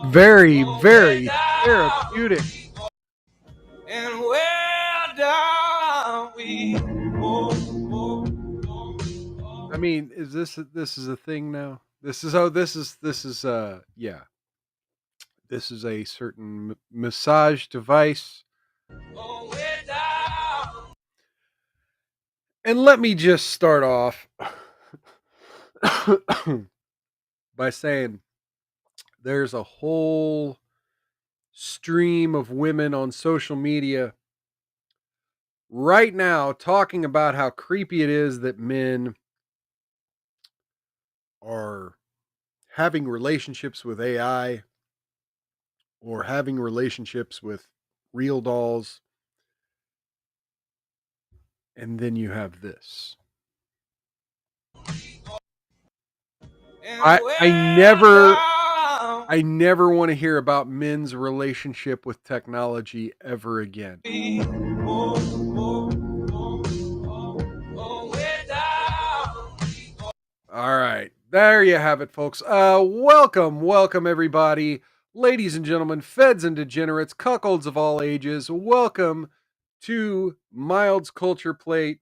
Very, very therapeutic. And where down we I mean, is this a thing now? This is yeah. This is a certain massage device. way down. And let me just start off by saying there's a whole stream of women on social media right now talking about how creepy it is that men are having relationships with AI or having relationships with real dolls. And then you have this. I never want to hear about men's relationship with technology ever again. All right. There you have it, folks. Welcome everybody. Ladies and gentlemen, feds and degenerates, cuckolds of all ages. Welcome to Mild's Culture Plate.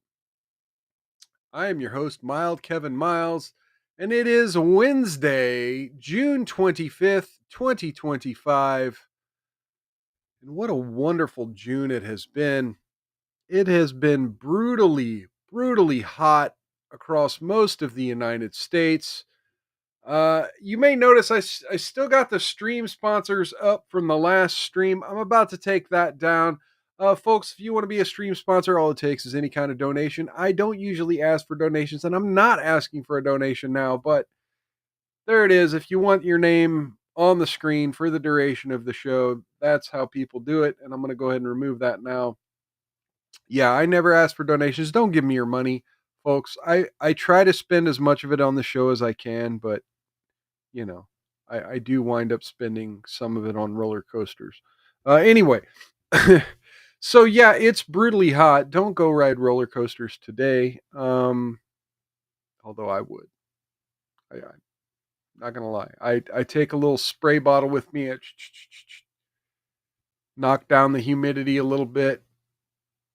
I am your host, Mild Kevin Miles, and it is Wednesday, June 25th, 2025. And what a wonderful June it has been. It has been brutally hot across most of the United States. You may notice I still got the stream sponsors up from the last stream. I'm about to take that down. Folks, if you want to be a stream sponsor, all it takes is any kind of donation. I don't usually ask for donations, and I'm not asking for a donation now, but there it is. If you want your name on the screen for the duration of the show, that's how people do it, and I'm going to go ahead and remove that now. Yeah, I never ask for donations. Don't give me your money, folks. I try to spend as much of it on the show as I can, but you know, I do wind up spending some of it on roller coasters. Anyway, so yeah, it's brutally hot. Don't go ride roller coasters today. Although I would. I'm not gonna lie. I take a little spray bottle with me. Knock down the humidity a little bit.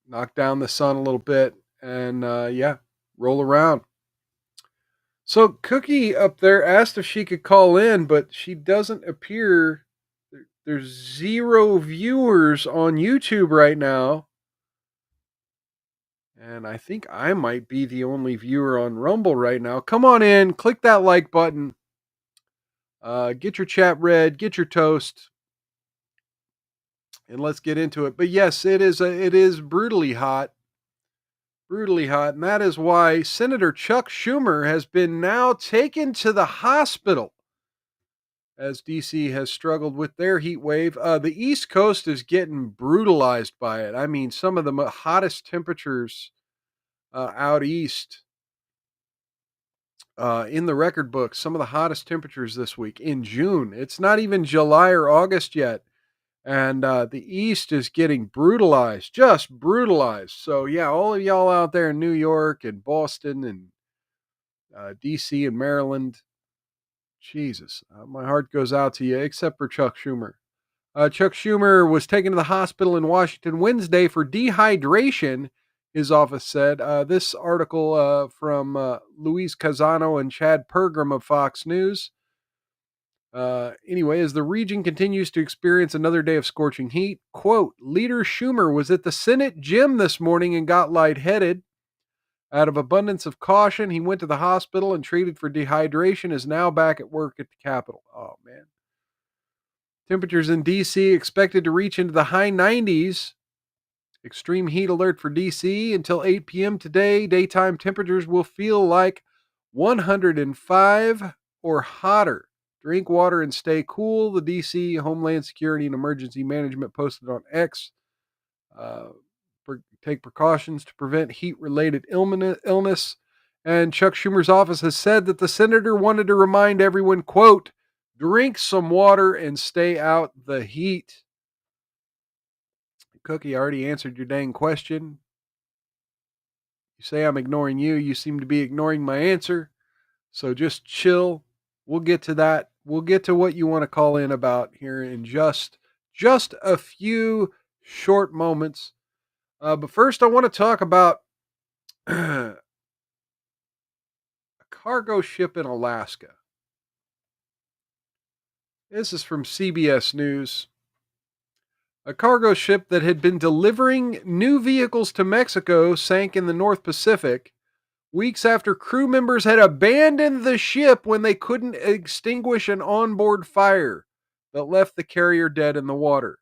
Knock down the sun a little bit, and yeah, roll around. So Cookie up there asked if she could call in, but she doesn't appear. There's 0 viewers on YouTube right now. And I think I might be the only viewer on Rumble right now. Come on in, click that like button. Get your chat read, get your toast. And let's get into it. But yes, it is brutally hot. Brutally hot. And that is why Senator Chuck Schumer has been now taken to the hospital as DC has struggled with their heat wave. The East Coast is getting brutalized by it. I mean, some of the hottest temperatures out east in the record books, some of the hottest temperatures this week in June. It's not even July or August yet. And the East is getting brutalized, just brutalized. So, yeah, all of y'all out there in New York and Boston and DC and Maryland, Jesus, my heart goes out to you, except for Chuck Schumer. Chuck Schumer was taken to the hospital in Washington Wednesday for dehydration, his office said. This article from Luis Casano and Chad Pergram of Fox News. Anyway, as the region continues to experience another day of scorching heat, quote, Leader Schumer was at the Senate gym this morning and got lightheaded. Out of abundance of caution, he went to the hospital and treated for dehydration, is now back at work at the Capitol. Oh, man. Temperatures in D.C. expected to reach into the high 90s. Extreme heat alert for D.C. until 8 p.m. today. Daytime temperatures will feel like 105 or hotter. Drink water and stay cool. The D.C. Homeland Security and Emergency Management posted on X. Take precautions to prevent heat-related illness. And Chuck Schumer's office has said that the senator wanted to remind everyone, quote, drink some water and stay out the heat. Cookie, I already answered your dang question. You say I'm ignoring you. You seem to be ignoring my answer. So just chill. We'll get to that we'll get to what you want to call in about here in just a few short moments. But first, I want to talk about a cargo ship in Alaska. This is from CBS News. A cargo ship that had been delivering new vehicles to Mexico sank in the North Pacific weeks after crew members had abandoned the ship when they couldn't extinguish an onboard fire that left the carrier dead in the water.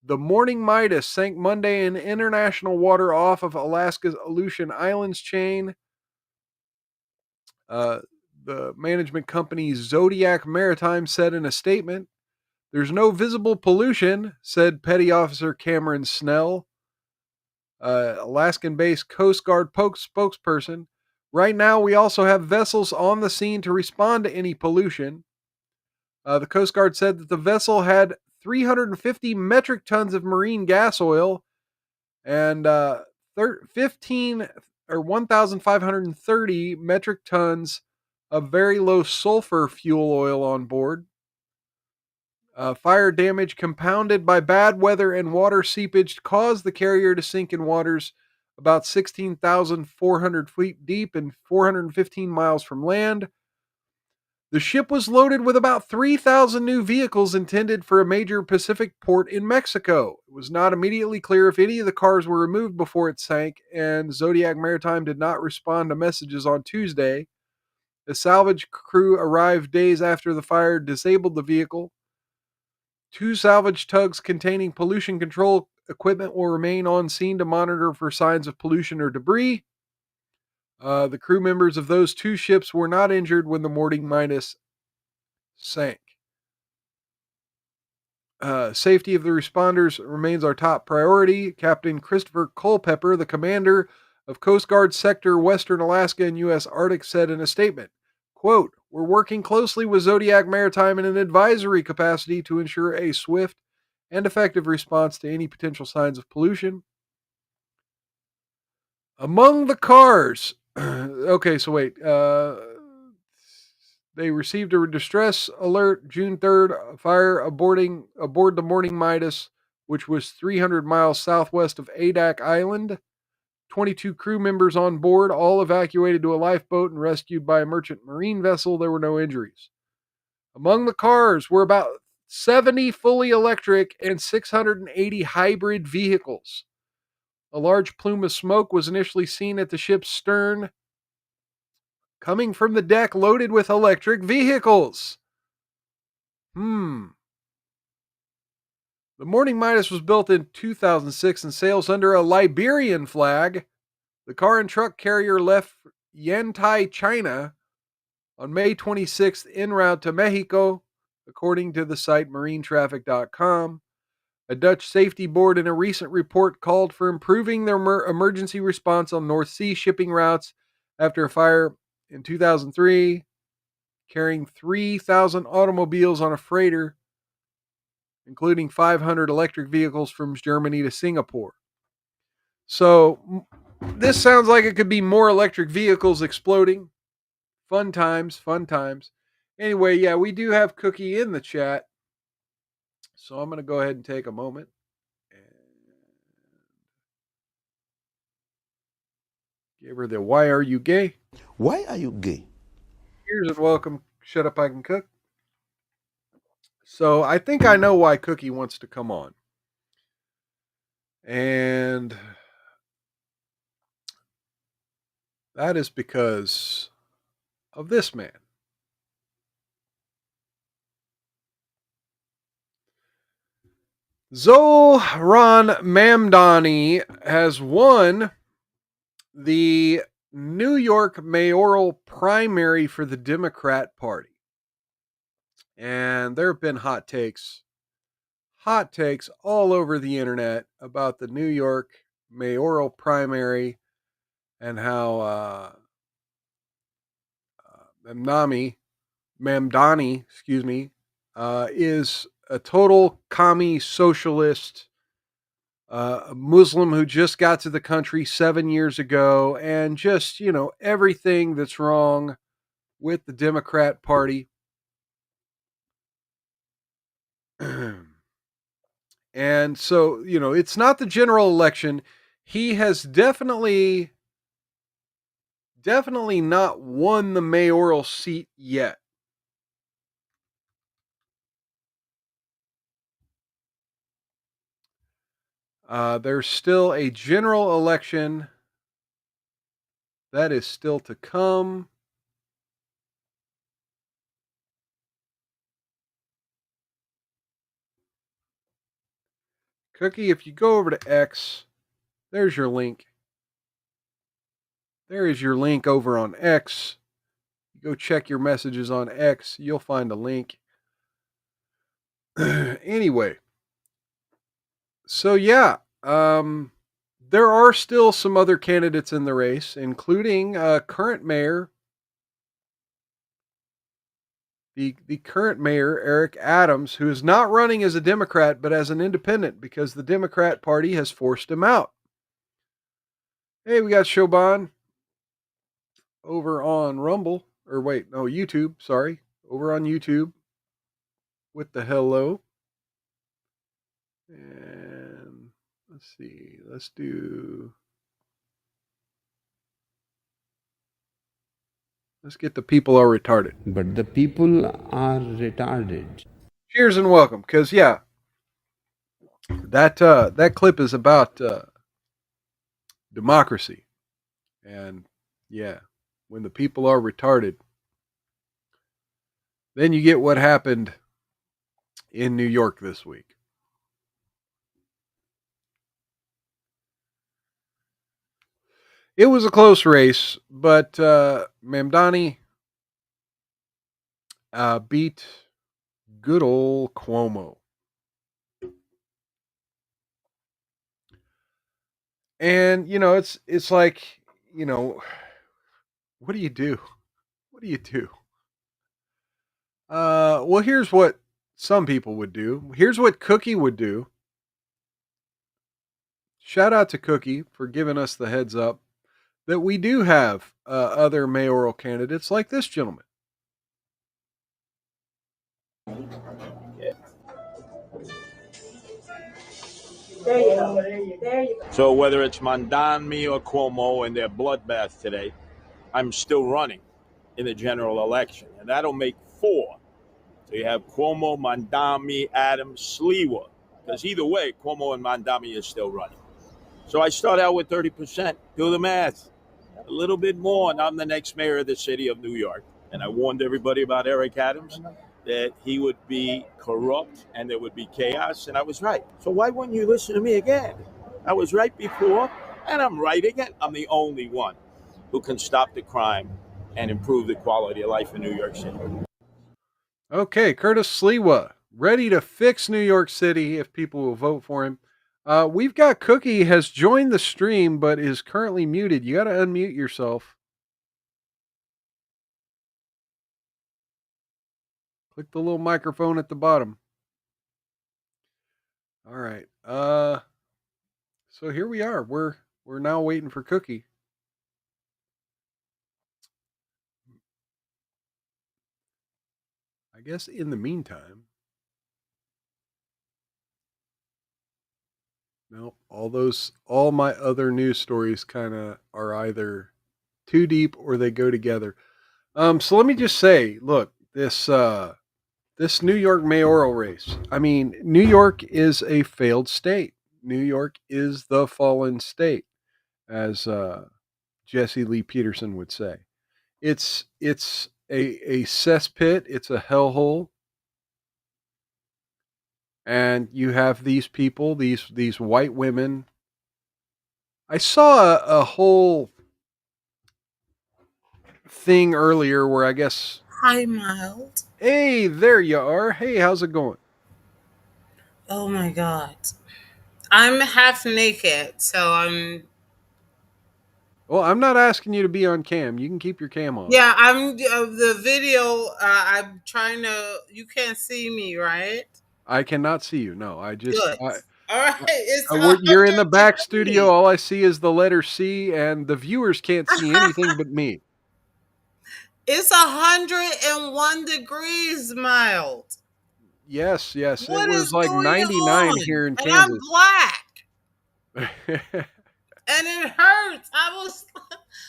The Morning Midas sank Monday in international water off of Alaska's Aleutian Islands chain. The management company Zodiac Maritime said in a statement, "There's no visible pollution," said Petty Officer Cameron Snell, Alaskan-based Coast Guard spokesperson. "Right now, we also have vessels on the scene to respond to any pollution." The Coast Guard said that the vessel had 350 metric tons of marine gas oil and 15 or 1,530 metric tons of very low sulfur fuel oil on board. Fire damage compounded by bad weather and water seepage caused the carrier to sink in waters about 16,400 feet deep and 415 miles from land. The ship was loaded with about 3,000 new vehicles intended for a major Pacific port in Mexico. It was not immediately clear if any of the cars were removed before it sank, and Zodiac Maritime did not respond to messages on Tuesday. The salvage crew arrived days after the fire disabled the vehicle. 2 salvage tugs containing pollution control equipment will remain on scene to monitor for signs of pollution or debris. The crew members of those 2 ships were not injured when the Morning Midas sank. Safety of the responders remains our top priority. Captain Christopher Culpepper, the commander of Coast Guard Sector Western Alaska and U.S. Arctic, said in a statement, quote, "We're working closely with Zodiac Maritime in an advisory capacity to ensure a swift and effective response to any potential signs of pollution." Among the cars, okay, so wait, they received a distress alert June 3rd, fire aboard the Morning Midas, which was 300 miles southwest of Adak Island. 22 crew members on board, all evacuated to a lifeboat and rescued by a merchant marine vessel. There were no injuries. Among the cars were about 70 fully electric and 680 hybrid vehicles. A large plume of smoke was initially seen at the ship's stern, coming from the deck loaded with electric vehicles. The Morning Midas was built in 2006 and sails under a Liberian flag. The car and truck carrier left Yantai, China on May 26th en route to Mexico, according to the site marinetraffic.com. A Dutch safety board in a recent report called for improving their emergency response on North Sea shipping routes after a fire in 2003, carrying 3,000 automobiles on a freighter, including 500 electric vehicles from Germany to Singapore. So this sounds like it could be more electric vehicles exploding. Fun times, fun times. Anyway, yeah, we do have Cookie in the chat. So I'm going to go ahead and take a moment and give her the "Why Are You Gay?" Why are you gay? Here's and welcome. Shut Up, I Can Cook. So I think I know why Cookie wants to come on. And that is because of this man. Zohran Mamdani has won the New York mayoral primary for the Democrat Party. And there have been hot takes all over the internet about the New York mayoral primary and how Mamdani, is a total commie socialist, a Muslim who just got to the country 7 years ago, and just, everything that's wrong with the Democrat Party. And so, it's not the general election. He has definitely not won the mayoral seat yet. There's still a general election that is still to come. Cookie, if you go over to X, there's your link. There is your link over on X. Go check your messages on X. You'll find a link. Anyway, so yeah, there are still some other candidates in the race, including current mayor, the current mayor, Eric Adams, who is not running as a Democrat, but as an independent because the Democrat Party has forced him out. Hey, we got Shoban over on Rumble, or wait, no, YouTube, sorry, over on YouTube with the hello. And let's see, let's get the people are retarded. But the people are retarded. Cheers and welcome, because yeah, that clip is about democracy, and yeah, when the people are retarded, then you get what happened in New York this week. It was a close race, but Mamdani beat good old Cuomo. And, it's like, what do you do? What do you do? Well, here's what some people would do. Here's what Cookie would do. Shout out to Cookie for giving us the heads up that we do have other mayoral candidates like this gentleman. There you go. There you go. So whether it's Mandami or Cuomo in their bloodbath today, I'm still running in the general election, and that'll make 4. So you have Cuomo, Mandami, Adams, Sliwa, because either way, Cuomo and Mandami is still running. So I start out with 30%. Do the math. A little bit more, and I'm the next mayor of the city of New York. And I warned everybody about Eric Adams, that he would be corrupt and there would be chaos, and I was right. So why wouldn't you listen to me again? I was right before, and I'm right again. I'm the only one who can stop the crime and improve the quality of life in New York City. Okay, Curtis Sliwa, ready to fix New York City if people will vote for him. We've got Cookie has joined the stream, but is currently muted. You got to unmute yourself. Click the little microphone at the bottom. All right. So here we are. We're now waiting for Cookie. I guess in the meantime, no, all my other news stories kind of are either too deep or they go together. So let me just say, look, this New York mayoral race. I mean, New York is a failed state. New York is the fallen state, as Jesse Lee Peterson would say. It's a cesspit. It's a hellhole. And you have these people, these white women. I saw a whole thing earlier where I guess. Hi, Mild. Hey, there you are. Hey, how's it going? Oh my God. I'm half naked, so I'm. Well, I'm not asking you to be on cam. You can keep your cam on. Yeah, I'm the video. I'm trying to. You can't see me, right? I cannot see you. No, I just. Good. All right. You're in the back studio. All I see is the letter C, and the viewers can't see anything but me. It's 101 degrees, Mild. Yes, yes. It What was is like going 99 on? here in And I'm Kansas. black. And it hurts. I was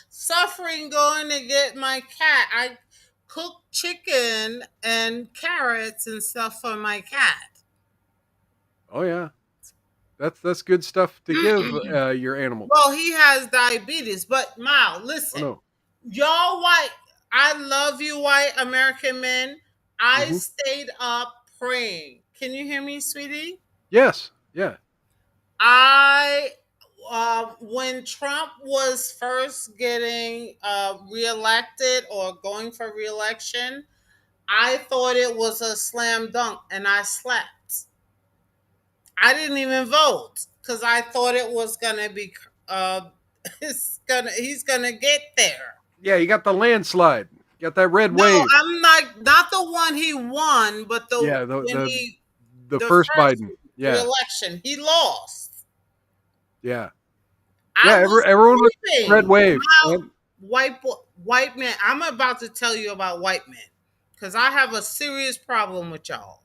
suffering going to get my cat. I cooked chicken and carrots and stuff for my cat. Oh yeah. That's good stuff to give your animal. Well, he has diabetes, but Mal, Oh listen, no. y'all white, I love you, white American men. I Hmm. stayed up praying. Can you hear me, sweetie? Yes. Yeah. I when Trump was first getting reelected or going for reelection, I thought it was a slam dunk, and I slept. I didn't even vote because I thought it was gonna be. He's gonna get there. Yeah, you got the landslide. You got that red No, wave. I'm not the one he won, but Yeah, the the first first Biden. Yeah. reelection he lost. Yeah. Yeah, I was everyone was red sleeping. wave. Now, white men. I'm about to tell you about white men because I have a serious problem with y'all.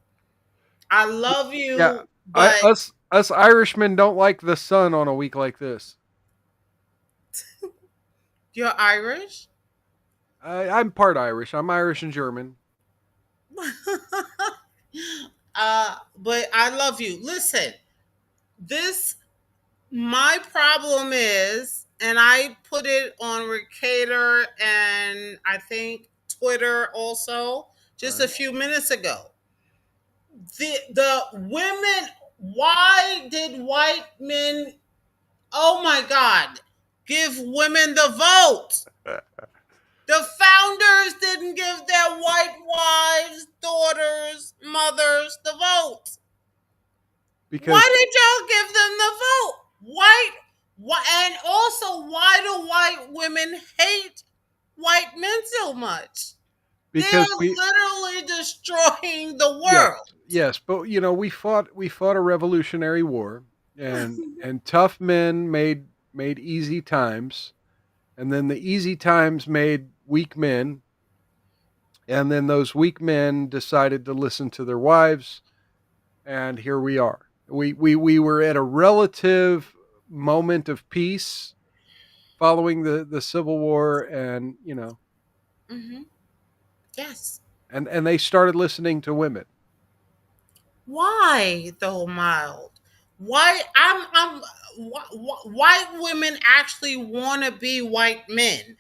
I love Yeah. you, I but us Irishmen don't like the sun on a week like this. you're Irish. I'm part Irish. I'm Irish and German. But I love you. Listen, this my problem is, and I put it on Recator and I think Twitter also just a Right. few minutes ago. The women, why did white men, oh my God, give women the vote? The founders didn't give their white wives, daughters, mothers the vote. Because Why did y'all give them the vote? And also, why do white women hate white men so much? They're because we literally destroying the yes, world. yes, but we fought a revolutionary war, and tough men made easy times, and then the easy times made weak men, and then those weak men decided to listen to their wives, and here we are. We were at a relative moment of peace following the Civil War, and Mm-hmm. Yes. and they started listening to women. Why though, Mild? Why white women actually want to be white men?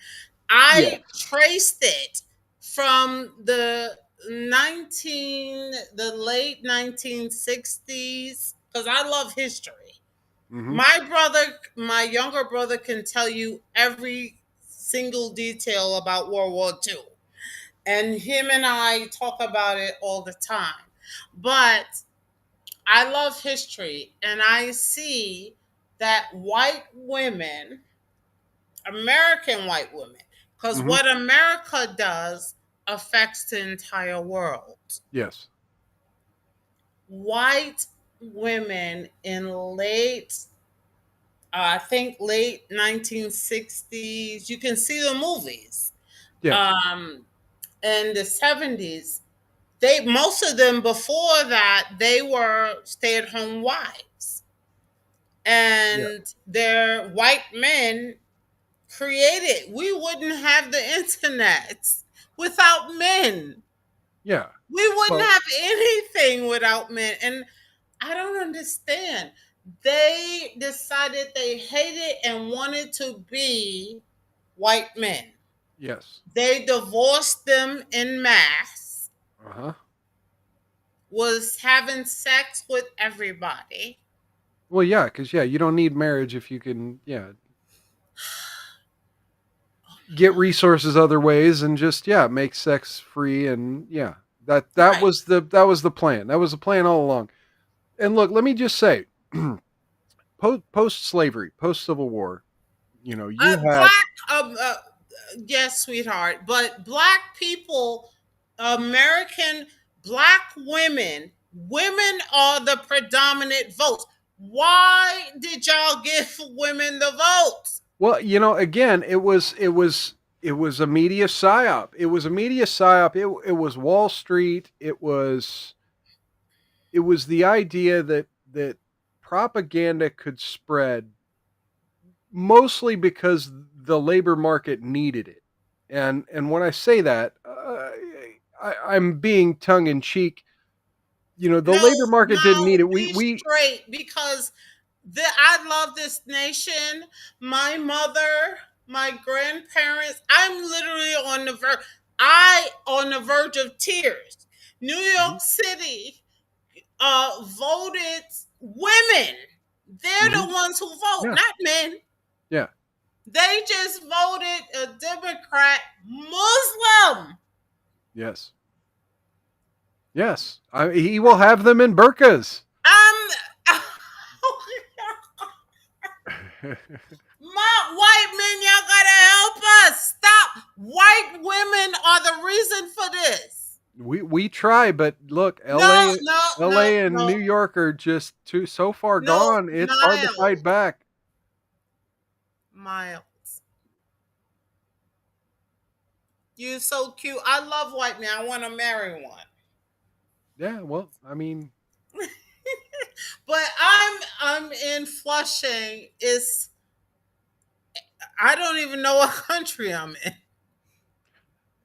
I Yes. traced it from the late 1960s because I love history. Hmm. My younger brother can tell you every single detail about World War II. And him and I talk about it all the time. But I love history and I see that white women, American white women, because Hmm. what America does affects the entire world. Yes. White women in I think late 1960s, you can see the movies. Yes. Um, in the 70s, they most of them before that they were stay-at-home wives, Yeah. and their white men created. We wouldn't have the internet without men. Yeah. We wouldn't Well, have anything without men. And I don't understand. They decided they hated and wanted to be white men. yes. They divorced them in mass, Uh-huh. was having sex with everybody. Well, yeah, because you don't need marriage if you can, get resources other ways and just make sex free, and that Right. was the plan. That was the plan all along. And look, let me just say, post slavery, post Civil War, you had Black, yes, sweetheart, but black people, American black women are the predominant votes. Why did y'all give women the votes? well, again, it was a media psyop. It was a media psyop. It was Wall Street. It was it was the idea that propaganda could spread mostly because the labor market needed it. And when I say that, I'm being tongue in cheek. You know, the No, labor market didn't no, need it. be We straight because I love this nation. My mother, my grandparents. I'm literally on the verge. On the verge of tears. New Mhm, York City voted women. They're mhm. the ones who vote, Yeah, not men. yeah, They just voted a Democrat Muslim. yes, yes. He will have them in burqas. I'm My white men, y'all gotta help us. Stop. White women are the reason for this. We try, but look, No, no, no, LA and no, New York are just too so far no, gone. It's hard to Miles. fight back. Miles. You so cute. I love white men. I want to marry one. Yeah, well, I mean, But I'm in Flushing. I don't even know what country I'm in.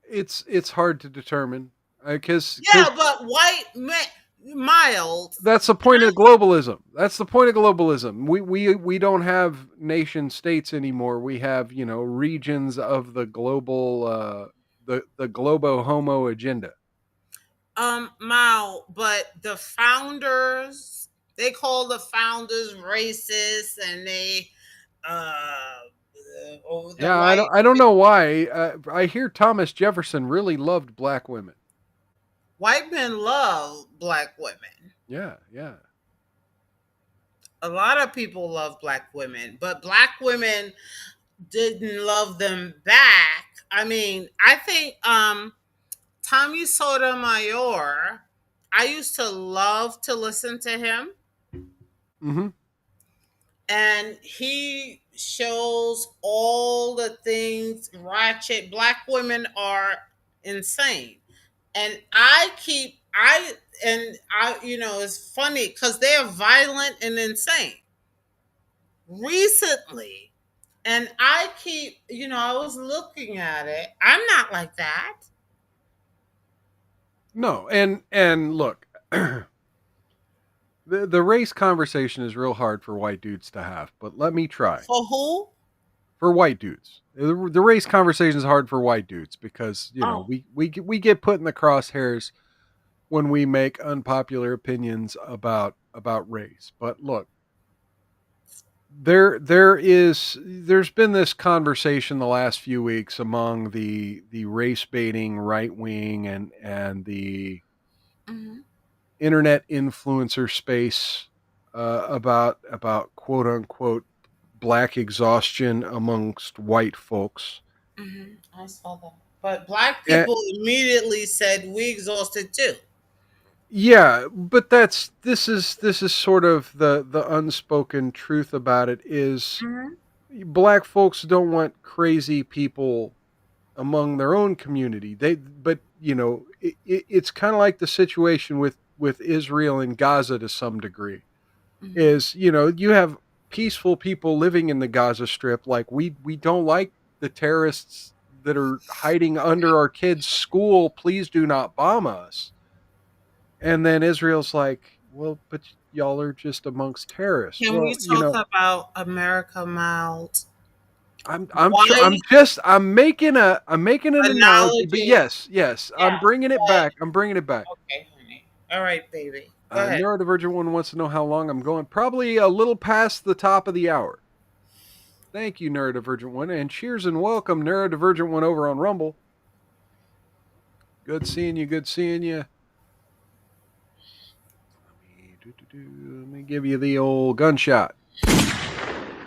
it's hard to determine because Yeah, but white men, Miles. that's the point of globalism. That's the point of globalism. We don't have nation states anymore. We have, you know, regions of the global the globo homo agenda. Mao, but the founders, they call the founders racist, and they uh over the Yeah, white I don't know why. I hear Thomas Jefferson really loved black women. white men love black women. Yeah, yeah. A lot of people love black women, but black women didn't love them back. I mean, I think Tommy Sotomayor, I used to love to listen to him, Hmm. and he shows all the things ratchet. Black women are insane, and it's funny because they're violent and insane recently. And I was looking at it. I'm not like that. No, and look, the race conversation is real hard for white dudes to have, but let me try. For who? For white dudes, the race conversation is hard for white dudes because, you know, Oh. we get put in the crosshairs when we make unpopular opinions about race. But look, there's been this conversation the last few weeks among the race baiting right wing and the Mhm. internet influencer space about quote unquote black exhaustion amongst white folks. I saw that. But black And, people immediately said we exhausted too. yeah, but this is sort of the unspoken truth about it is Mhm. black folks don't want crazy people among their own community. But you know, it's kind of like the situation with Israel and Gaza to some degree. Mhm. Is, you know, you have peaceful people living in the Gaza Strip. Like we don't like the terrorists that are hiding under our kids' school. Please do not bomb us. And then Israel's like, well, but y'all are just amongst terrorists. Can we Well, you talk know, about America Mild? I'm Why just I'm making an analogy, but analogy? yes, yes, I'm Yeah. bringing it But back. I'm bringing it back. okay, honey. All right, baby. Go ahead. Neurodivergent one wants to know how long I'm going. Probably a little past the top of the hour. Thank you, Neurodivergent one, and cheers and welcome, Neurodivergent one over on Rumble. Good seeing you. Good seeing you. Let me give you the old gunshot.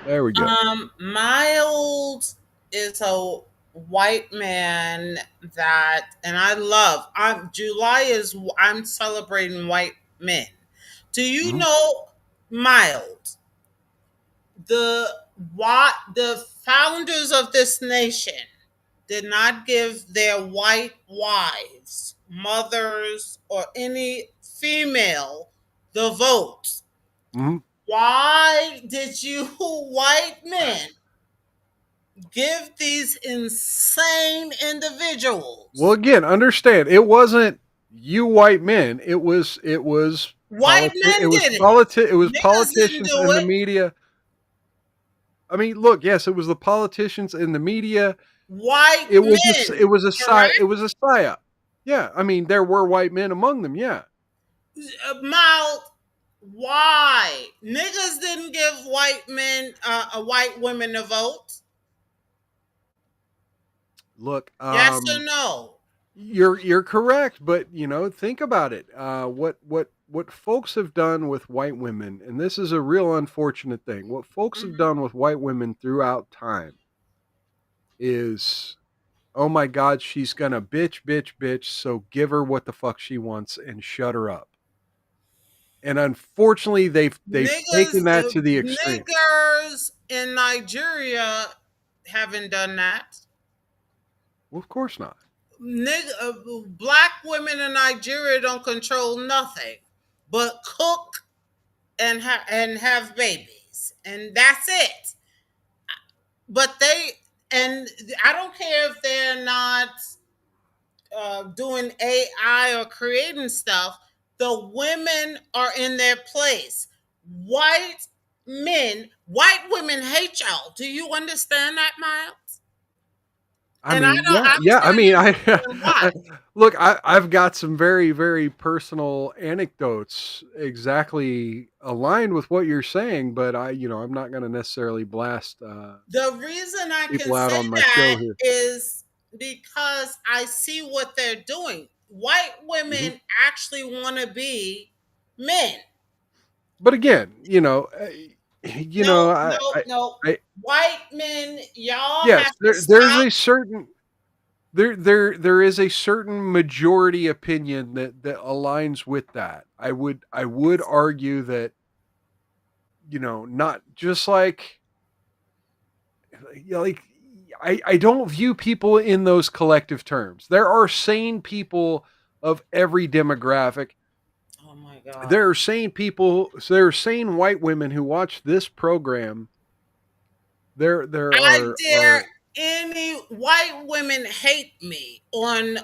There we go. Miles is a white man that, and I love. I'm celebrating white men. Do you Mhm. know Miles? The founders of this nation did not give their white wives, mothers, or any female the vote. Mhm. Why did you white men give these insane individuals Well, again, understand it wasn't you white men. It was white men did it. it was Niggas didn't politicians do in the it. media. I mean, look, yes, it was the politicians in the media. White It was men, it was a correct? it was a psyop. Yeah, I mean, there were white men among them. Yeah, Mouth. Why niggas didn't give white men, white women a vote? look, Yes or no? you're correct, but think about it. What folks have done with white women, and this is a real unfortunate thing. What folks have Mhm. done with white women throughout time is, oh my God, she's gonna bitch, bitch, bitch. So give her what the fuck she wants and shut her up. And unfortunately, they've Niggas, taken that to the extreme. niggers in Nigeria haven't done that. Well, of course not. Black women in Nigeria don't control nothing but cook and have babies, and that's it. But and I don't care if they're not doing AI or creating stuff. The women are in their place. White white women hate y'all. Do you understand that, Miles? I And I mean, don't. yeah, I'm yeah. I sure mean, you understand why. look. I've got some very, very personal anecdotes exactly aligned with what you're saying, but I'm not going to necessarily blast The reason I can people out say on my that show here. is because I see what they're doing. White Mhm. women actually want to be men. But again, No, I, no, no. I, White men, y'all yes, have to there's stop. a certain there is a certain majority opinion that aligns with that. I would argue that not just like I don't view people in those collective terms. There are sane people of every demographic. Oh my God. There are sane people. So there are sane white women who watch this program. There I are dare any white women hate me on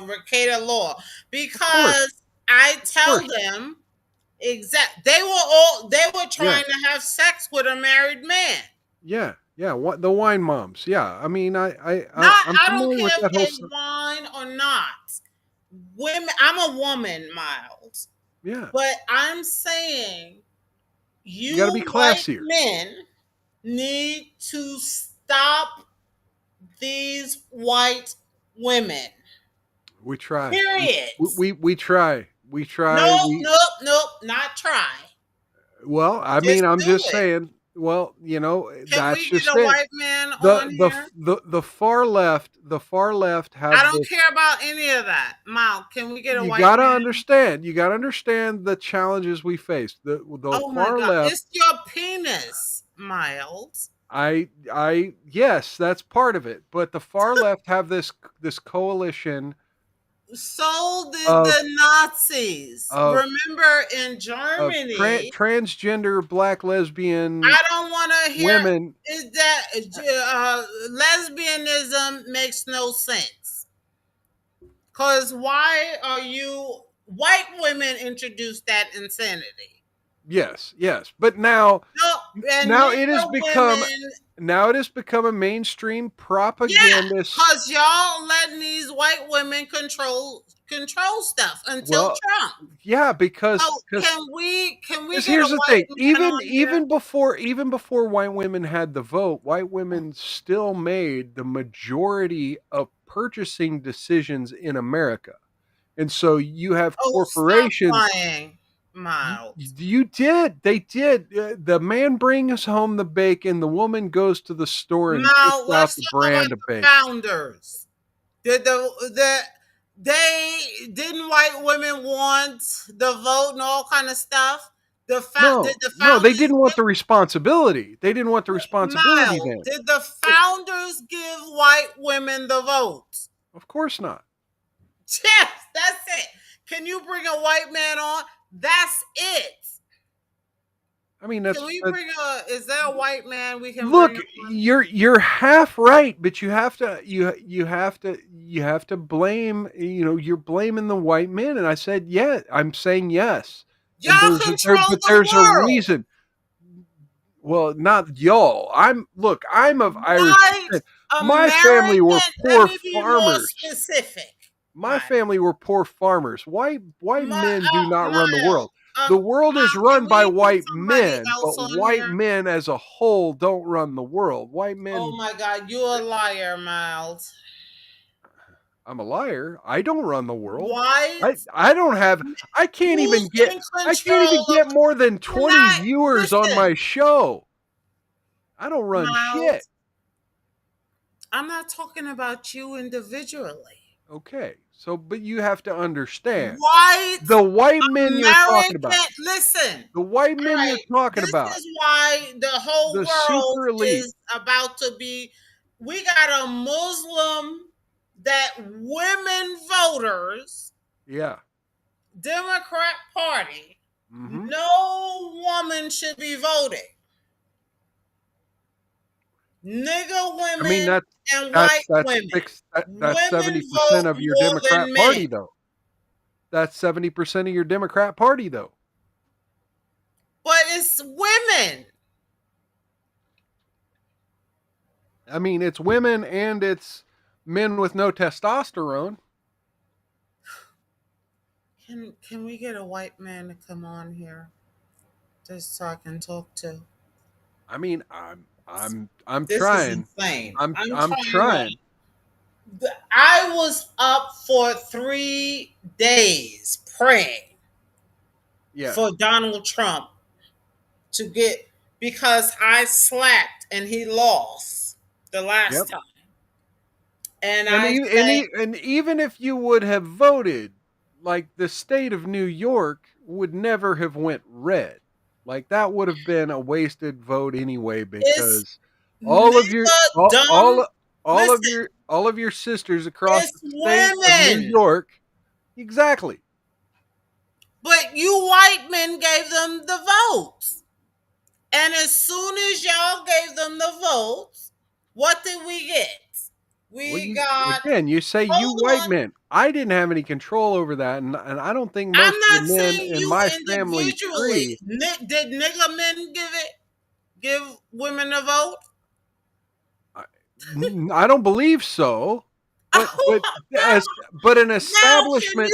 Ricada Law of course, because I of tell course, them they were yeah, trying to have sex with a married man. yeah, yeah. What the wine moms? Yeah, I mean, Not I'm I don't familiar with care if that whole. they whine or not. Women, I'm a woman, Miles, Yeah, but I'm saying you got to be you white classier. men need to stop these white women. We try. Period. We try. We try. Nope, nope, nope, not try. Well, I Just mean, I'm do just it. saying. Well, Can that's we get just a it. white man on here? The far left I have don't this. care about any of that. Mal, can we get a You white gotta man? understand. You gotta understand the challenges we face. The Oh my far God. left. It's your penis, Miles. Yes, that's part of it. But the far left have this coalition So did of the Nazis. of Remember in of Germany, transgender black lesbian I don't want to hear women. is that lesbianism makes no sense. Because why are you white women introduced that insanity? Yes, yes. But now No, and now it has nigger become women, now it has become a mainstream yeah, propagandist. because y'all letting these white women control stuff until Well, Trump. yeah, So because can we get a here's the thing. white man on here? Even before white women had the vote, white women still made the majority of purchasing decisions in America. And so you have Oh, stop corporations. lying, Miles. You did. They did. The man brings home the bacon. The woman goes to the store and picks Now out let's the talk about brand of the bacon. founders. Did they didn't white women want the vote and all kind of stuff? Did No, the no, they founders didn't want the responsibility. They didn't want the responsibility Miles, then. did the founders give white women the vote? Of course not. Yes, that's it. Can you bring a white man on? That's it. I mean, Can we bring is there a white man we can look, bring? you're half right, but you have to blame, you're blaming the white men, and I said yeah, I'm saying yes. And Y'all control but the there's a world. reason. Well, not y'all. I'm of Irish White descent. My American. family were poor Let me be more farmers. specific. My family were poor farmers. White men do not run the world. Miles, The world is run by we put white somebody men, else but on white here? men as a whole don't run the world. White men. Oh my God, you're a liar, Miles. I'm a liar. I don't run the world. White. I don't have. I can't Who's even get. in I can't even control get of- more than 20 Not- viewers on listen, my show. I don't run Miles, shit. I'm not talking about you individually. Okay, so but you have to understand White the white men you're talking about. Listen, The white men you're talking about. This is why the whole The world super elite is about to be. We got a Muslim that women voters. Yeah. Democrat Party. Mm-hmm. No woman should be voting. Nigga women, I mean, and white women. That's 70% of your Democrat Party, though. That's 70% of your Democrat Party, though. But it's women. I mean, it's women and it's men with no testosterone. Can we get a white man to come on here, just so I can talk to? I mean, I'm this trying. Is insane. I'm trying. I was up for 3 days praying for Donald Trump to get, because I slapped and he lost the last time. And even if you would have voted, like the state of New York would never have went red. Like that would have been a wasted vote anyway, because all of your sisters across the state of New York, exactly. But you white men gave them the votes, and as soon as y'all gave them the votes, what did we get? You say you white men. I didn't have any control over that, and I don't think most of the men in my family tree. Did nigga men give women a vote? I don't believe so. But an establishment,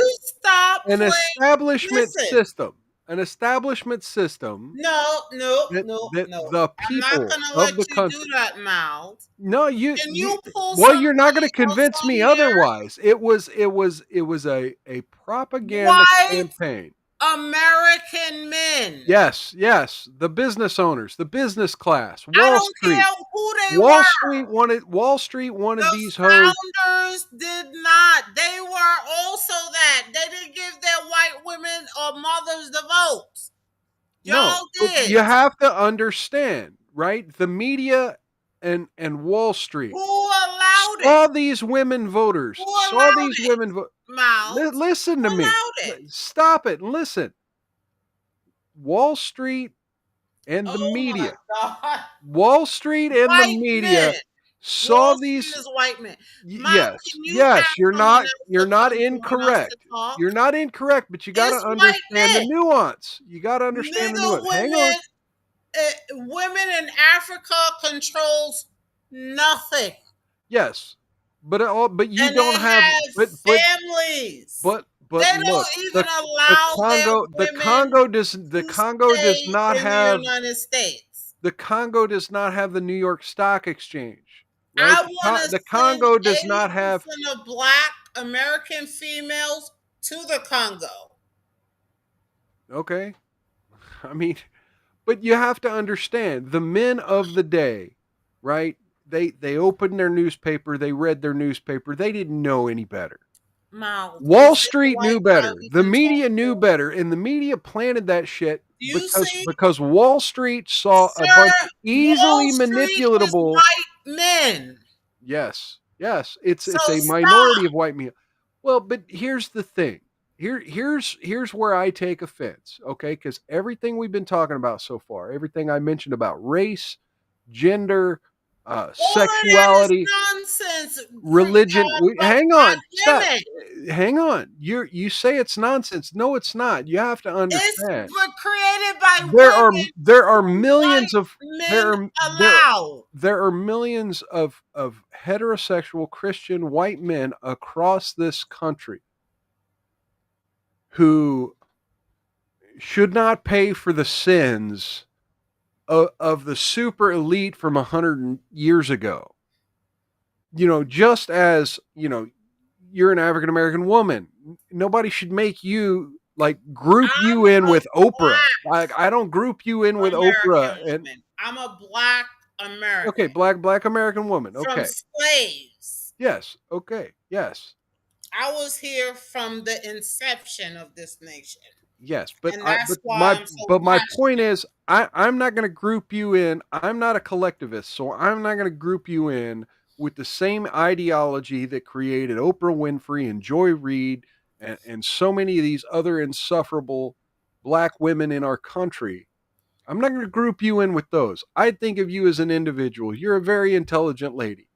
an establishment system. No. The people of the country. Do that, Miles. No, you're not going to convince me otherwise. It was a propaganda campaign. American men. Yes. The business owners, the business class, Wall Street. Care who they Wall Street wanted these hoes. Founders did not. They were also that. They didn't give their white women or mothers the votes. Y'all did. You have to understand, right? The media and Wall Street. Who allowed it? Saw these women voters. Miles, listen to me. Stop it and listen. Wall Street and the media. Wall Street and the media saw these white men. Yes, you're not incorrect. You're not incorrect, but you got to understand the nuance. You got to understand the nuance. Hang on. Women in Africa controls nothing. Yes. But you don't have families. But they look, don't even allow the Congo does not have the United States. The Congo does not have the New York Stock Exchange. Right? The Congo does not have of black American females to the Congo. Okay. I mean, but you have to understand the men of the day, right? They opened their newspaper, they read their newspaper, they didn't know any better. Wall Street knew better. The media knew better, and the media planted that shit because Wall Street saw a bunch of easily manipulatable white men. Yes, it's a minority of white men. Well, but here's the thing. here's where I take offense, okay? Because everything we've been talking about so far, everything I mentioned about race, gender, All of that is sexuality, nonsense. religion. From Hang black on, stop. women. Hang on. You say it's nonsense. No, it's not. You have to It's understand. created by There are women there are who white millions of men there allow. there are millions of heterosexual Christian white men across this country who should not pay for the sins of the super elite from 100 years ago. Just as, you're an African American woman, nobody should make you like group I'm you in a with Oprah. black Like, I don't group you in with Oprah. American And woman. I'm a black okay, American black American woman. from Okay. slaves. Yes. Okay. Yes. I was here from the inception of this nation. Yes, but And I that's but why my I'm so but my point passionate. is I'm not going to group you in. I'm not a collectivist, so I'm not going to group you in with the same ideology that created Oprah Winfrey and Joy Reid and so many of these other insufferable black women in our country. I'm not going to group you in with those. I think of you as an individual. You're a very intelligent lady.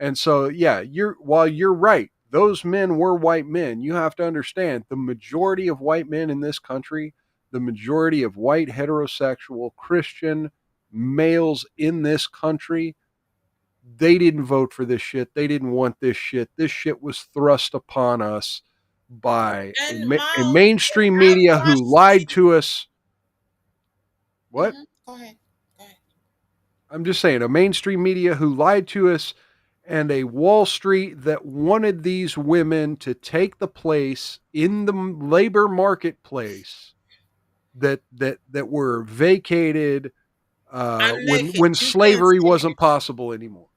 And so, yeah, while you're right, those men were white men. You have to understand the majority of white men in this country, the majority of white heterosexual Christian males in this country, they didn't vote for this shit. They didn't want this shit. This shit was thrust upon us by And a Miles, mainstream I've media who watched lied to us. What? Go ahead. Go ahead. I'm just saying, a mainstream media who lied to us and a Wall Street that wanted these women to take the place in the labor marketplace that were vacated I'm naked. when You can't slavery see me. wasn't possible anymore.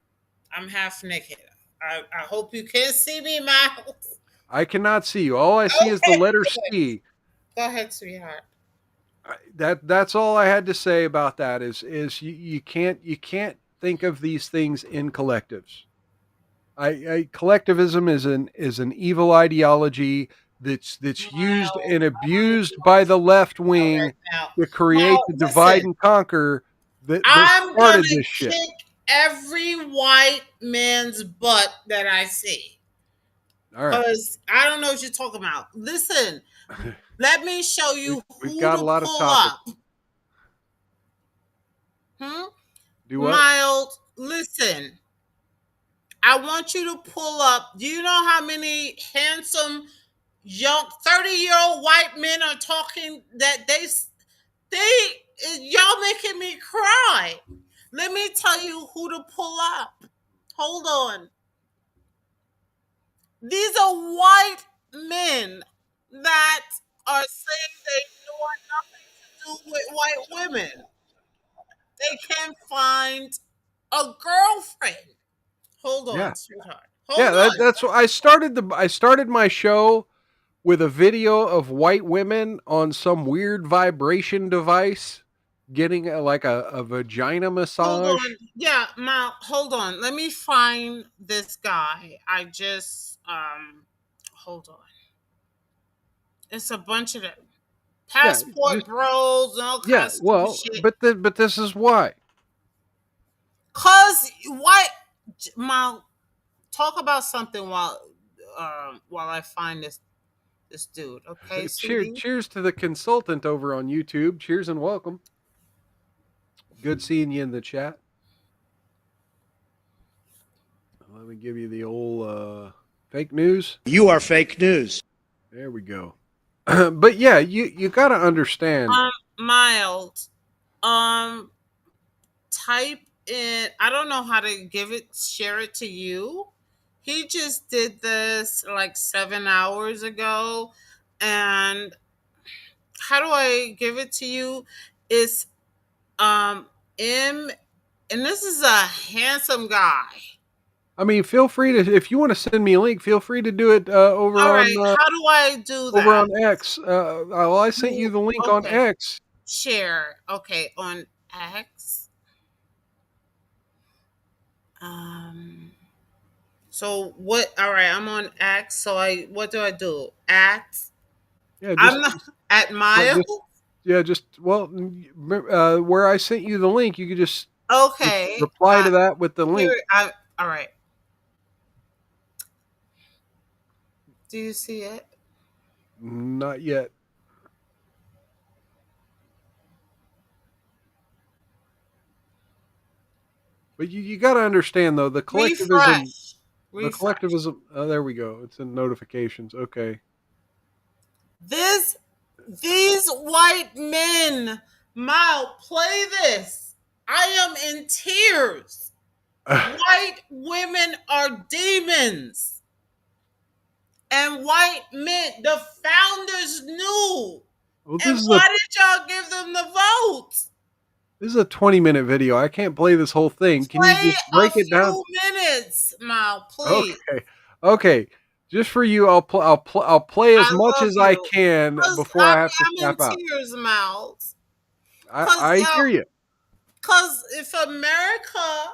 I'm half naked. I hope you can see me, Miles. I cannot see you. All I see is the Okay, letter good. C. Go ahead, sweetheart. That's all I had to say about that is you can't think of these things in collectives. Collectivism is an evil ideology that's used Miles, and I don't need abused to by talk the left right wing now. to create Miles, the divide listen. and conquer that I'm gonna started this shit. kick every white man's butt that I see. All right, Because I don't know what you're talking about. Listen, let me show we've you we've who got a to lot of pull topics. up. Hmm? Do what? Miles, listen. I want you to pull up. Do you know how many handsome young 30-year-old white men are talking that y'all making me cry. Let me tell you who to pull up. Hold on. These are white men that are saying they want nothing to do with white women. They can't find a girlfriend. Hold Yeah, on, sweetheart. yeah. Hold on. That's what I started my show with a video of white women on some weird vibration device getting a vagina Hold massage. on. Yeah, Ma, hold on. Let me find this guy. I just hold on. It's a bunch of them. Yeah, Passport just bros and all yeah. kinds of stupid Well, shit. but this is why. Cause white Ma, talk about something while I find this dude. Okay, sweetie. Cheers to the consultant over on YouTube. Cheers and welcome. Good seeing you in the chat. Let me give you the old fake news. You are fake news. There we go. But yeah, you got to understand. Mild. Um, type in. I don't know how to share it to you. He just did this like 7 hours ago, and how do I give it to you? It's M, and this is a handsome guy. I mean, feel free to if you want to send me a link, feel free to do it All right, how do I do over that? on X. Well, I sent you the link on Okay, X. share. Okay, on X. Um. So what? All right, I'm on X. So what do I do? X. Yeah, I'm not at Miles. Where I sent you the link, you could just Okay. reply to that with the link. All right. Do you see it? Not yet. But you got to understand though, the collectivism. Refresh. The Refresh. collectivism. Oh, there we go. It's in notifications. Okay. These white men, Mile, play this. I am in tears. White women are demons. And white men, the founders knew. Well, And why did y'all give them the votes? This is a 20-minute video. I can't play this whole thing. Can you Play just break it down? few minutes, Mal, please. Okay. Just for you, I'll play as much as I can before I have to tap out. I'm in tears, Mal. I hear you. Because if America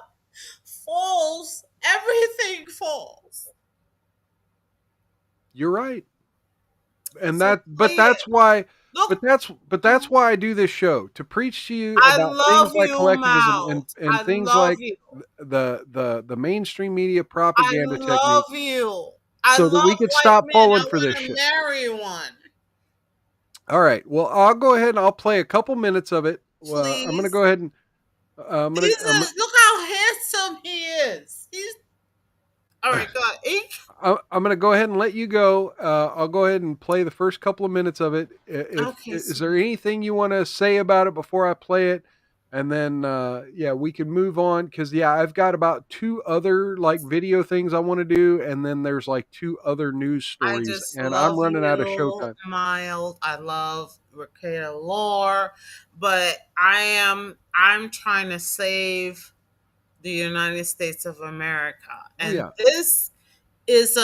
falls, everything falls. You're right. And that's why I do this show, to preach to you about things like collectivism and things like the mainstream media propaganda technique. I love you. So that we could stop falling for this shit. Marry one. All right. Well, I'll go ahead and I'll play a couple minutes of it. I'm going to go ahead and look how handsome he is. All right, go ahead. I'm going to go ahead and let you go. I'll go ahead and play the first couple of minutes of it. Is there anything you want to say about it before I play it? And then, we can move on. Cause I've got about 2 other like video things I want to do. And then there's like 2 other news stories, and I'm running out of showtime. Mild. I love Ricada Lore, but I'm trying to save the United States of America. And this is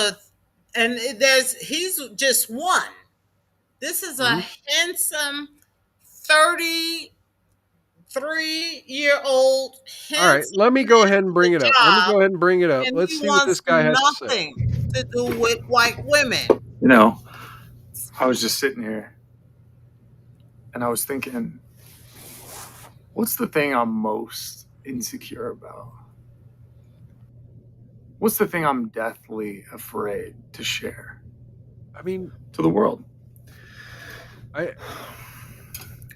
he's just one. This is a handsome 33-year-old. All right, let me go ahead and bring it up. Let's see what this guy has to say. Nothing to do with white women. You know, I was just sitting here and I was thinking, what's the thing I'm most insecure about? What's the thing I'm deathly afraid to share? I mean, to the world.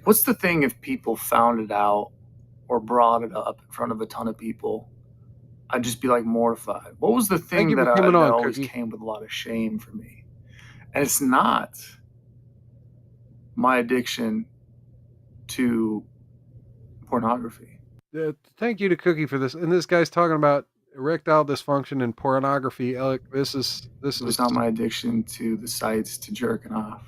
What's the thing if people found it out or brought it up in front of a ton of people, I'd just be like mortified? What was the thing that always came with a lot of shame for me? And it's not my addiction to pornography. Thank you to Cookie for this. And this guy's talking about erectile dysfunction and pornography. Alec, this is not my addiction to the sites, to jerking off.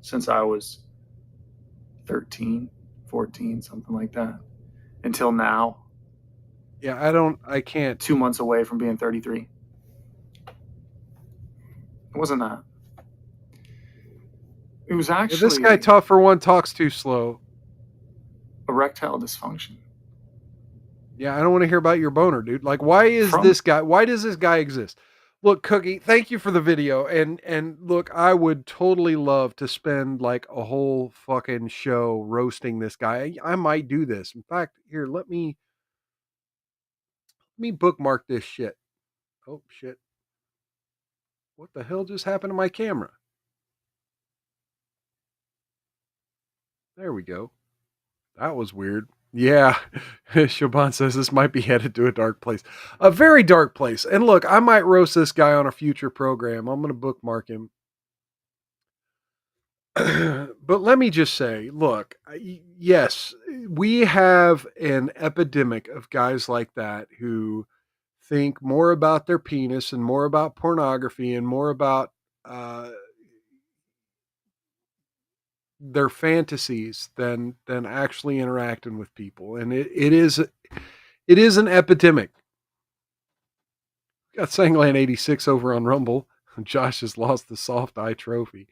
Since I was 13, 14, something like that, until now. Yeah, I can't. 2 months away from being 33. It wasn't that. It was actually... this guy, for one, talks too slow. Erectile dysfunction. Yeah, I don't want to hear about your boner, dude. Like, why does this guy exist? Look, Cookie, thank you for the video. And look, I would totally love to spend like a whole fucking show roasting this guy. I might do this. In fact, here, let me bookmark this shit. Oh, shit. What the hell just happened to my camera? There we go. That was weird. Yeah, Shaban says this might be headed to a dark place. A very dark place. And look, I might roast this guy on a future program. I'm going to bookmark him. But let me just say, look, yes, we have an epidemic of guys like that who think more about their penis and more about pornography and more about their fantasies than actually interacting with people. And it is an epidemic. Got Sangland 86 over on Rumble. Josh has lost the soft eye trophy.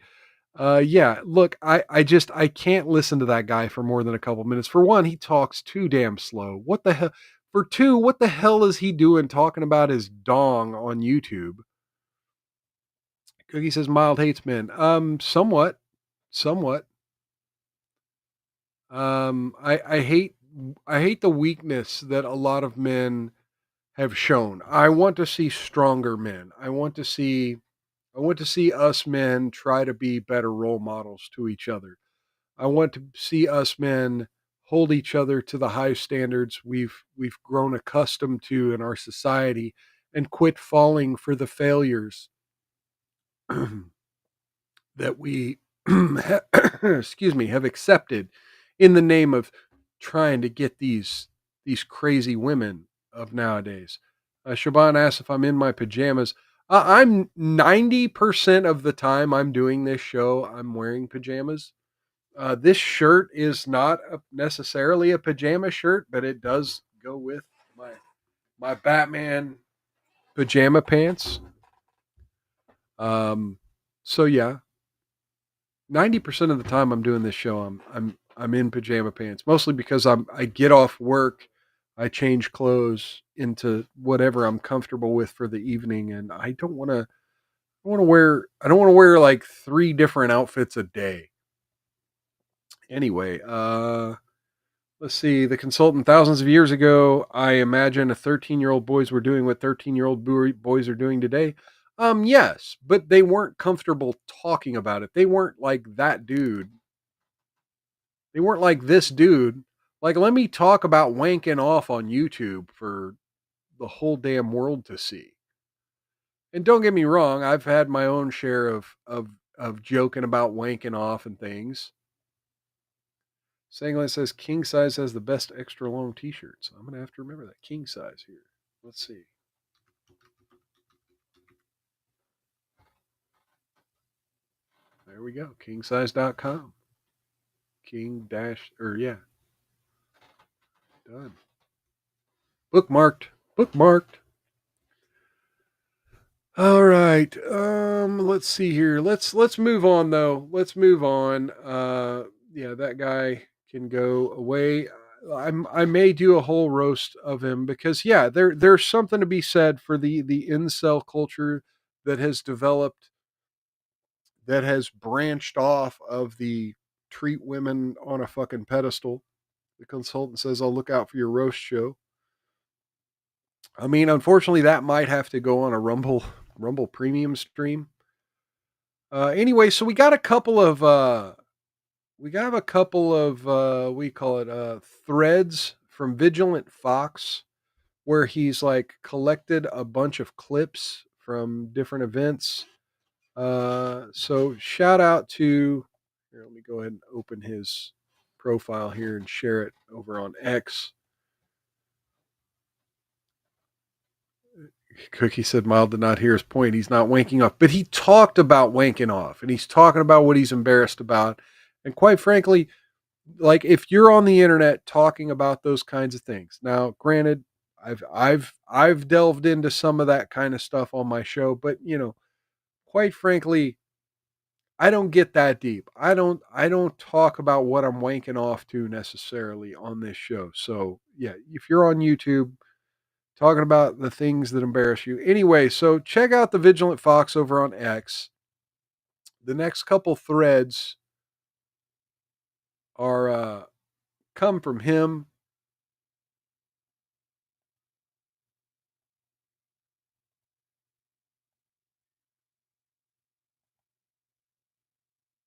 Look, I can't listen to that guy for more than a couple minutes. For one, he talks too damn slow. What the hell? For two, what the hell is he doing talking about his dong on YouTube? Cookie says mild hates men. Somewhat. I hate the weakness that a lot of men have shown. I want to see stronger men. I want to see us men try to be better role models to each other. I want to see us men hold each other to the high standards we've grown accustomed to in our society, and quit falling for the failures that we excuse me, have accepted in the name of trying to get these crazy women of nowadays. Shaban asks if I'm in my pajamas. I'm 90% of the time I'm doing this show, I'm wearing pajamas. This shirt is not necessarily a pajama shirt, but it does go with my Batman pajama pants. So yeah, 90% of the time I'm doing this show, I'm in pajama pants, mostly because I get off work, I change clothes into whatever I'm comfortable with for the evening, and I don't want to wear like 3 different outfits a day. Anyway, let's see. The consultant, thousands of years ago, I imagine a 13-year-old boys were doing what 13-year-old boys are doing today. Yes, but they weren't comfortable talking about it. They weren't like that dude. They weren't like this dude. Like, let me talk about wanking off on YouTube for the whole damn world to see. And don't get me wrong, I've had my own share of joking about wanking off and things. Sangland says king size has the best extra long t-shirts. I'm going to have to remember that. King size here. Let's see. There we go. Kingsize.com. Done. Bookmarked. All right. Let's see here. Let's move on though. Let's move on. Yeah, that guy can go away. I may do a whole roast of him because yeah, there's something to be said for the incel culture that has developed, that has branched off of the treat women on a fucking pedestal. The consultant says I'll look out for your roast show. I mean, unfortunately, that might have to go on a Rumble premium stream. Anyway, so we got a couple of we call it threads from Vigilant Fox, where he's like collected a bunch of clips from different events. So shout out to here. Let me go ahead and open his profile here and share it over on X. Cookie said Mild did not hear his point. He's not wanking off, but he talked about wanking off, and he's talking about what he's embarrassed about. And quite frankly, like if you're on the internet talking about those kinds of things, now granted, I've delved into some of that kind of stuff on my show, but you know, quite frankly, I don't get that deep. I don't talk about what I'm wanking off to necessarily on this show. So yeah, if you're on YouTube talking about the things that embarrass you. Anyway, so check out the Vigilant Fox over on X. The next couple threads are come from him.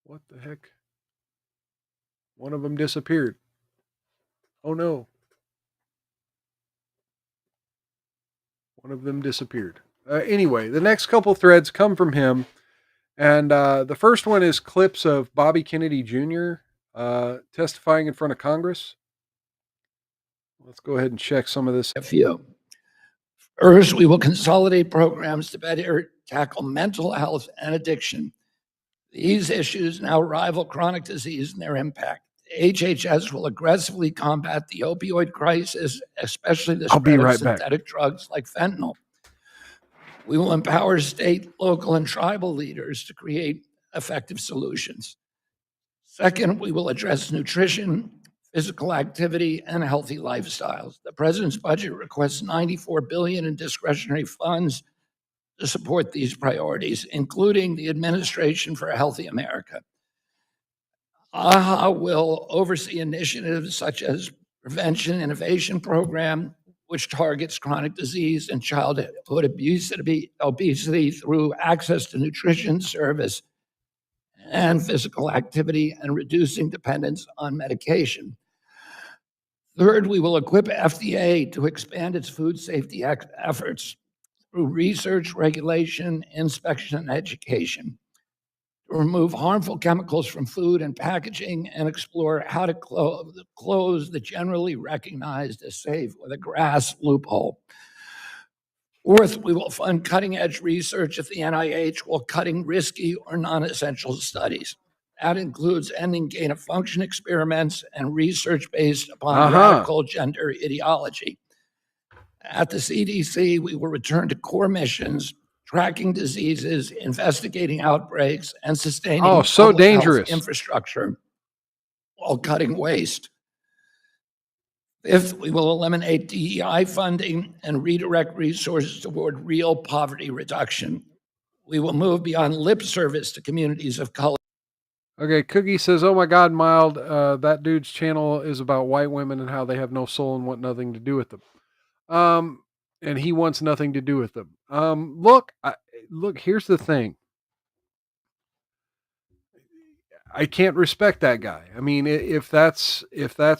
What the heck? One of them disappeared. Oh no. One of them disappeared. Anyway, the next couple threads come from him. And the first one is clips of Bobby Kennedy Jr. Testifying in front of Congress. Let's go ahead and check some of this. First, we will consolidate programs to better tackle mental health and addiction. These issues now rival chronic disease in their impact. HHS will aggressively combat the opioid crisis, especially the spread of synthetic drugs like fentanyl. We will empower state, local, and tribal leaders to create effective solutions. Second, we will address nutrition, physical activity, and healthy lifestyles. The president's budget requests $94 billion in discretionary funds to support these priorities, including the Administration for a Healthy America. AHA will oversee initiatives such as Prevention Innovation Program, which targets chronic disease and childhood obesity through access to nutrition service and physical activity and reducing dependence on medication. Third, we will equip FDA to expand its food safety efforts through research, regulation, inspection, and education, to remove harmful chemicals from food and packaging and explore how to close the generally recognized as safe with a grass loophole. Fourth, we will fund cutting-edge research at the NIH while cutting risky or non-essential studies. That includes ending gain-of-function experiments and research based upon radical gender ideology. At the CDC, we will return to core missions, tracking diseases, investigating outbreaks, and sustaining public health infrastructure while cutting waste. Fifth, we will eliminate DEI funding and redirect resources toward real poverty reduction. We will move beyond lip service to communities of color. Okay, Cookie says, oh my God, Mild, that dude's channel is about white women and how they have no soul and want nothing to do with them. And he wants nothing to do with them. Look, here's the thing. I can't respect that guy. I mean, if that's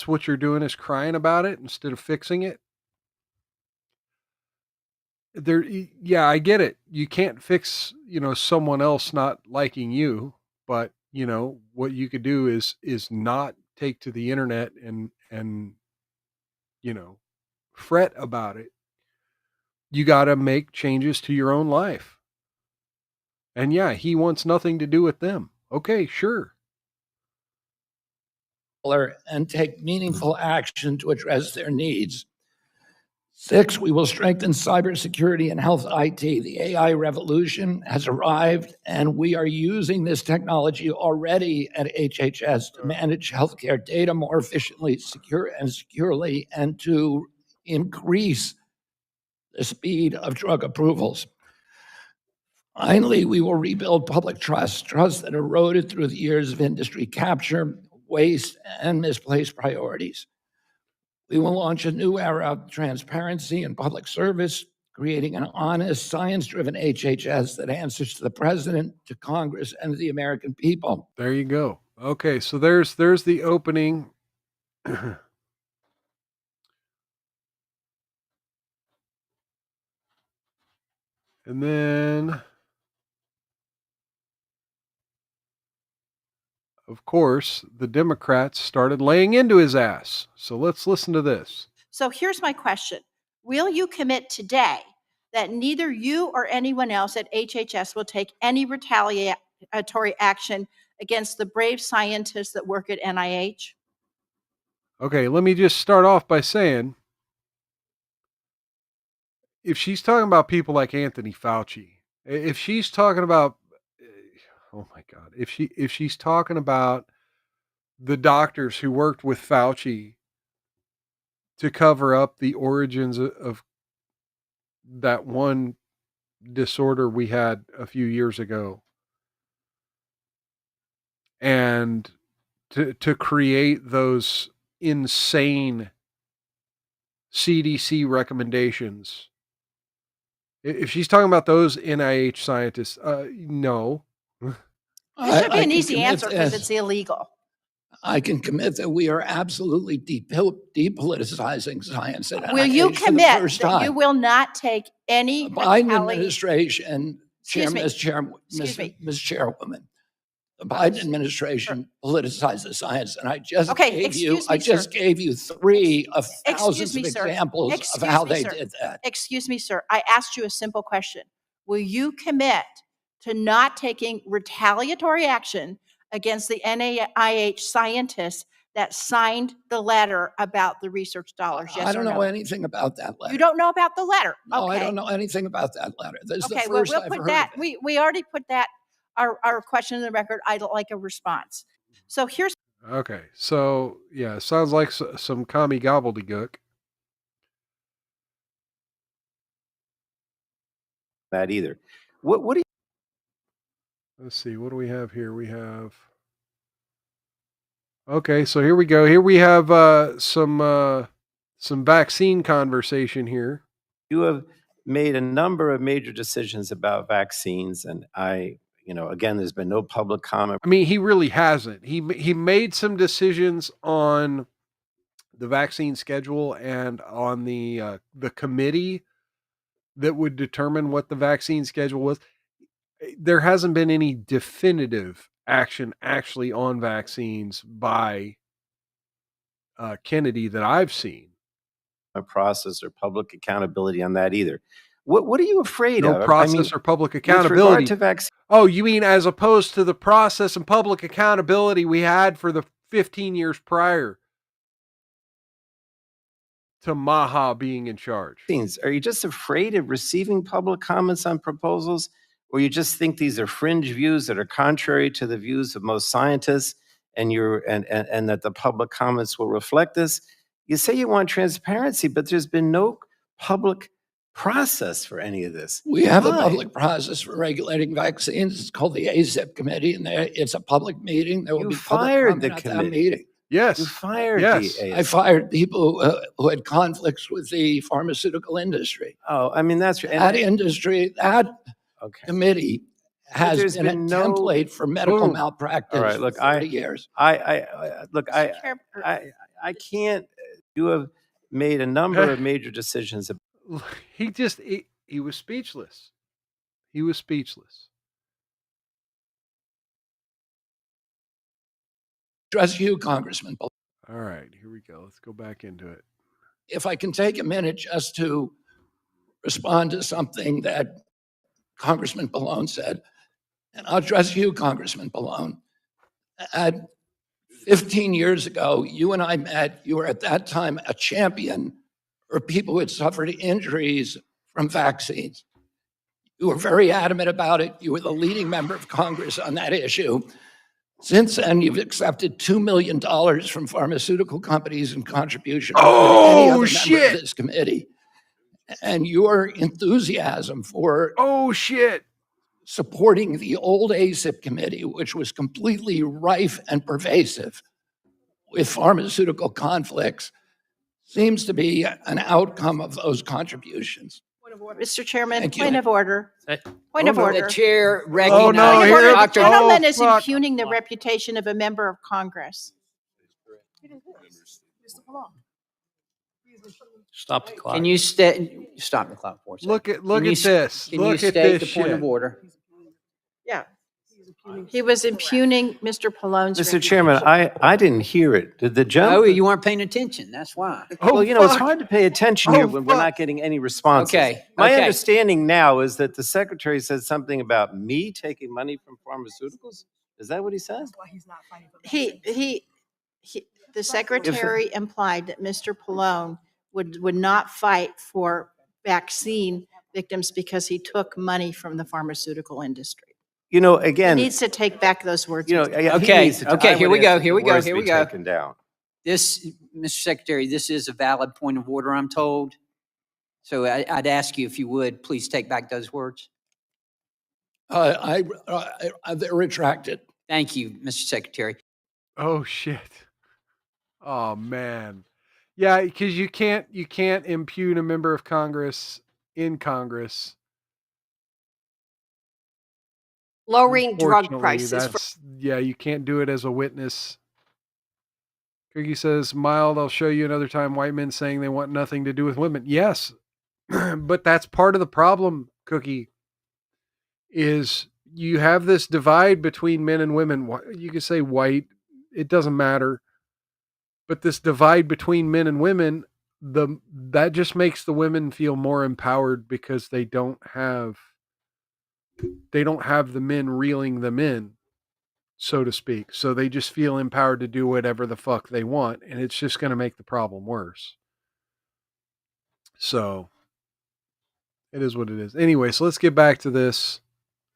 what you're doing is crying about it instead of fixing it, yeah, I get it. You can't fix, someone else not liking you, but what you could do is not take to the internet and fret about it. You got to make changes to your own life. And yeah, he wants nothing to do with them. Okay, sure. And take meaningful action to address their needs. 6, we will strengthen cybersecurity and health IT. The AI revolution has arrived, and we are using this technology already at HHS to manage healthcare data more efficiently, securely, and to increase the speed of drug approvals. Finally, we will rebuild public trust that eroded through the years of industry capture, waste, and misplaced priorities. We will launch a new era of transparency and public service, creating an honest, science-driven HHS that answers to the president, to Congress, and to the American people. There you go. Okay, so there's the opening. And then, of course, the Democrats started laying into his ass. So let's listen to this. So here's my question. Will you commit today that neither you or anyone else at HHS will take any retaliatory action against the brave scientists that work at NIH? Okay, let me just start off by saying, if she's talking about people like Anthony Fauci, if she's talking about, oh my God, if she's talking about the doctors who worked with Fauci to cover up the origins of that one disorder we had a few years ago, and to create those insane CDC recommendations. If she's talking about those NIH scientists, no. This should be an easy answer because it's illegal. I can commit that we are absolutely depoliticizing science at NIH. Will you commit that you will not take any Biden administration, Ms. Chairwoman, the Biden administration politicizes science, and I just gave you 3 of thousands of examples of how they did that. Excuse me, sir. I asked you a simple question. Will you commit to not taking retaliatory action against the NIH scientists that signed the letter about the research dollars? Yes, I don't know anything about that letter. You don't know about the letter? No, okay. I don't know anything about that letter. This is the first we'll I've put heard that. of it. We already put that, our question in the record. I'd like a response. So here's. Okay, so yeah, sounds like some commie gobbledygook. that either. What do you? Let's see. What do we have here? We have. Okay, so here we go. Here we have some vaccine conversation here. You have made a number of major decisions about vaccines, and again, there's been no public comment. I mean, he really hasn't. He made some decisions on the vaccine schedule and on the committee that would determine what the vaccine schedule was. There hasn't been any definitive action actually on vaccines by Kennedy that I've seen. A process or public accountability on that either. What are you afraid of? No process or public with regard accountability. to vaccine. Oh, you mean as opposed to the process and public accountability we had for the 15 years prior to Maha being in charge? Are you just afraid of receiving public comments on proposals, or you just think these are fringe views that are contrary to the views of most scientists, and that the public comments will reflect this? You say you want transparency, but there's been no public process for any of this. We have a public process for regulating vaccines. It's called the ACIP committee, and it's a public meeting. There will be fired public the comment at that committee. meeting. Yes. You fired Yes. the ACIP. I fired people who had conflicts with the pharmaceutical industry. Oh, I mean, that's That industry, that But committee has there's been a been no- template for medical Boom. malpractice All right, look, for 30 years. I can't. You have made a number of major decisions. He was speechless. He was speechless. Address you, Congressman. All right, here we go. Let's go back into it. If I can take a minute just to respond to something that Congressman Pallone said, and I'll address you, Congressman Pallone. 15 years ago, you and I met. You were at that time a champion for people who had suffered injuries from vaccines. You were very adamant about it. You were the leading member of Congress on that issue. Since then, you've accepted $2 million from pharmaceutical companies in contribution to any other member of this committee. And your enthusiasm for supporting the old ACIP committee, which was completely rife and pervasive with pharmaceutical conflicts, seems to be an outcome of those contributions. Mr. Chairman, Thank you. point of order. Point of order. The chair Point Oh, of recognizes order. The Dr. gentleman is fuck. impugning the reputation of a member of Congress. Stop the clock. Can you stop the clock for a second? Look at Can you this. Can you Look at state this the point shit. of order? Yeah. He was impugning Mr. Pallone's Mr. Chairman, I didn't hear it. Did the Oh, gentleman? you weren't paying attention. That's why. Oh, Well, it's fuck. hard to pay attention here Oh, when we're fuck. not getting any responses. Okay, My okay. understanding now is that the secretary said something about me taking money from pharmaceuticals. Is that what he said? The secretary implied that Mr. Pallone would not fight for vaccine victims because he took money from the pharmaceutical industry. He Again, needs to take back those words. he Okay, needs to- okay, I here would we go, ask that here we the go, words here be we go. taken down. This, Mr. Secretary, this is a valid point of order, I'm told. So I'd ask you if you would, please take back those words. They're retracted. Thank you, Mr. Secretary. Oh shit. Oh man. Yeah, because you can't impugn a member of Congress in Congress. Lowering drug Unfortunately, prices. you can't do it as a witness. Cookie says, mild, I'll show you another time white men saying they want nothing to do with women. Yes, but that's part of the problem, Cookie, is you have this divide between men and women. You can say white, it doesn't matter. But this divide between men and women, that just makes the women feel more empowered because they don't have the men reeling them in, so to speak. So they just feel empowered to do whatever the fuck they want, and it's just going to make the problem worse. So it is what it is. Anyway, so let's get back to this.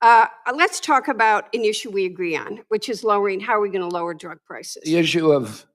Let's talk about an issue we agree on, which is lowering. How are we going to lower drug prices? The issue of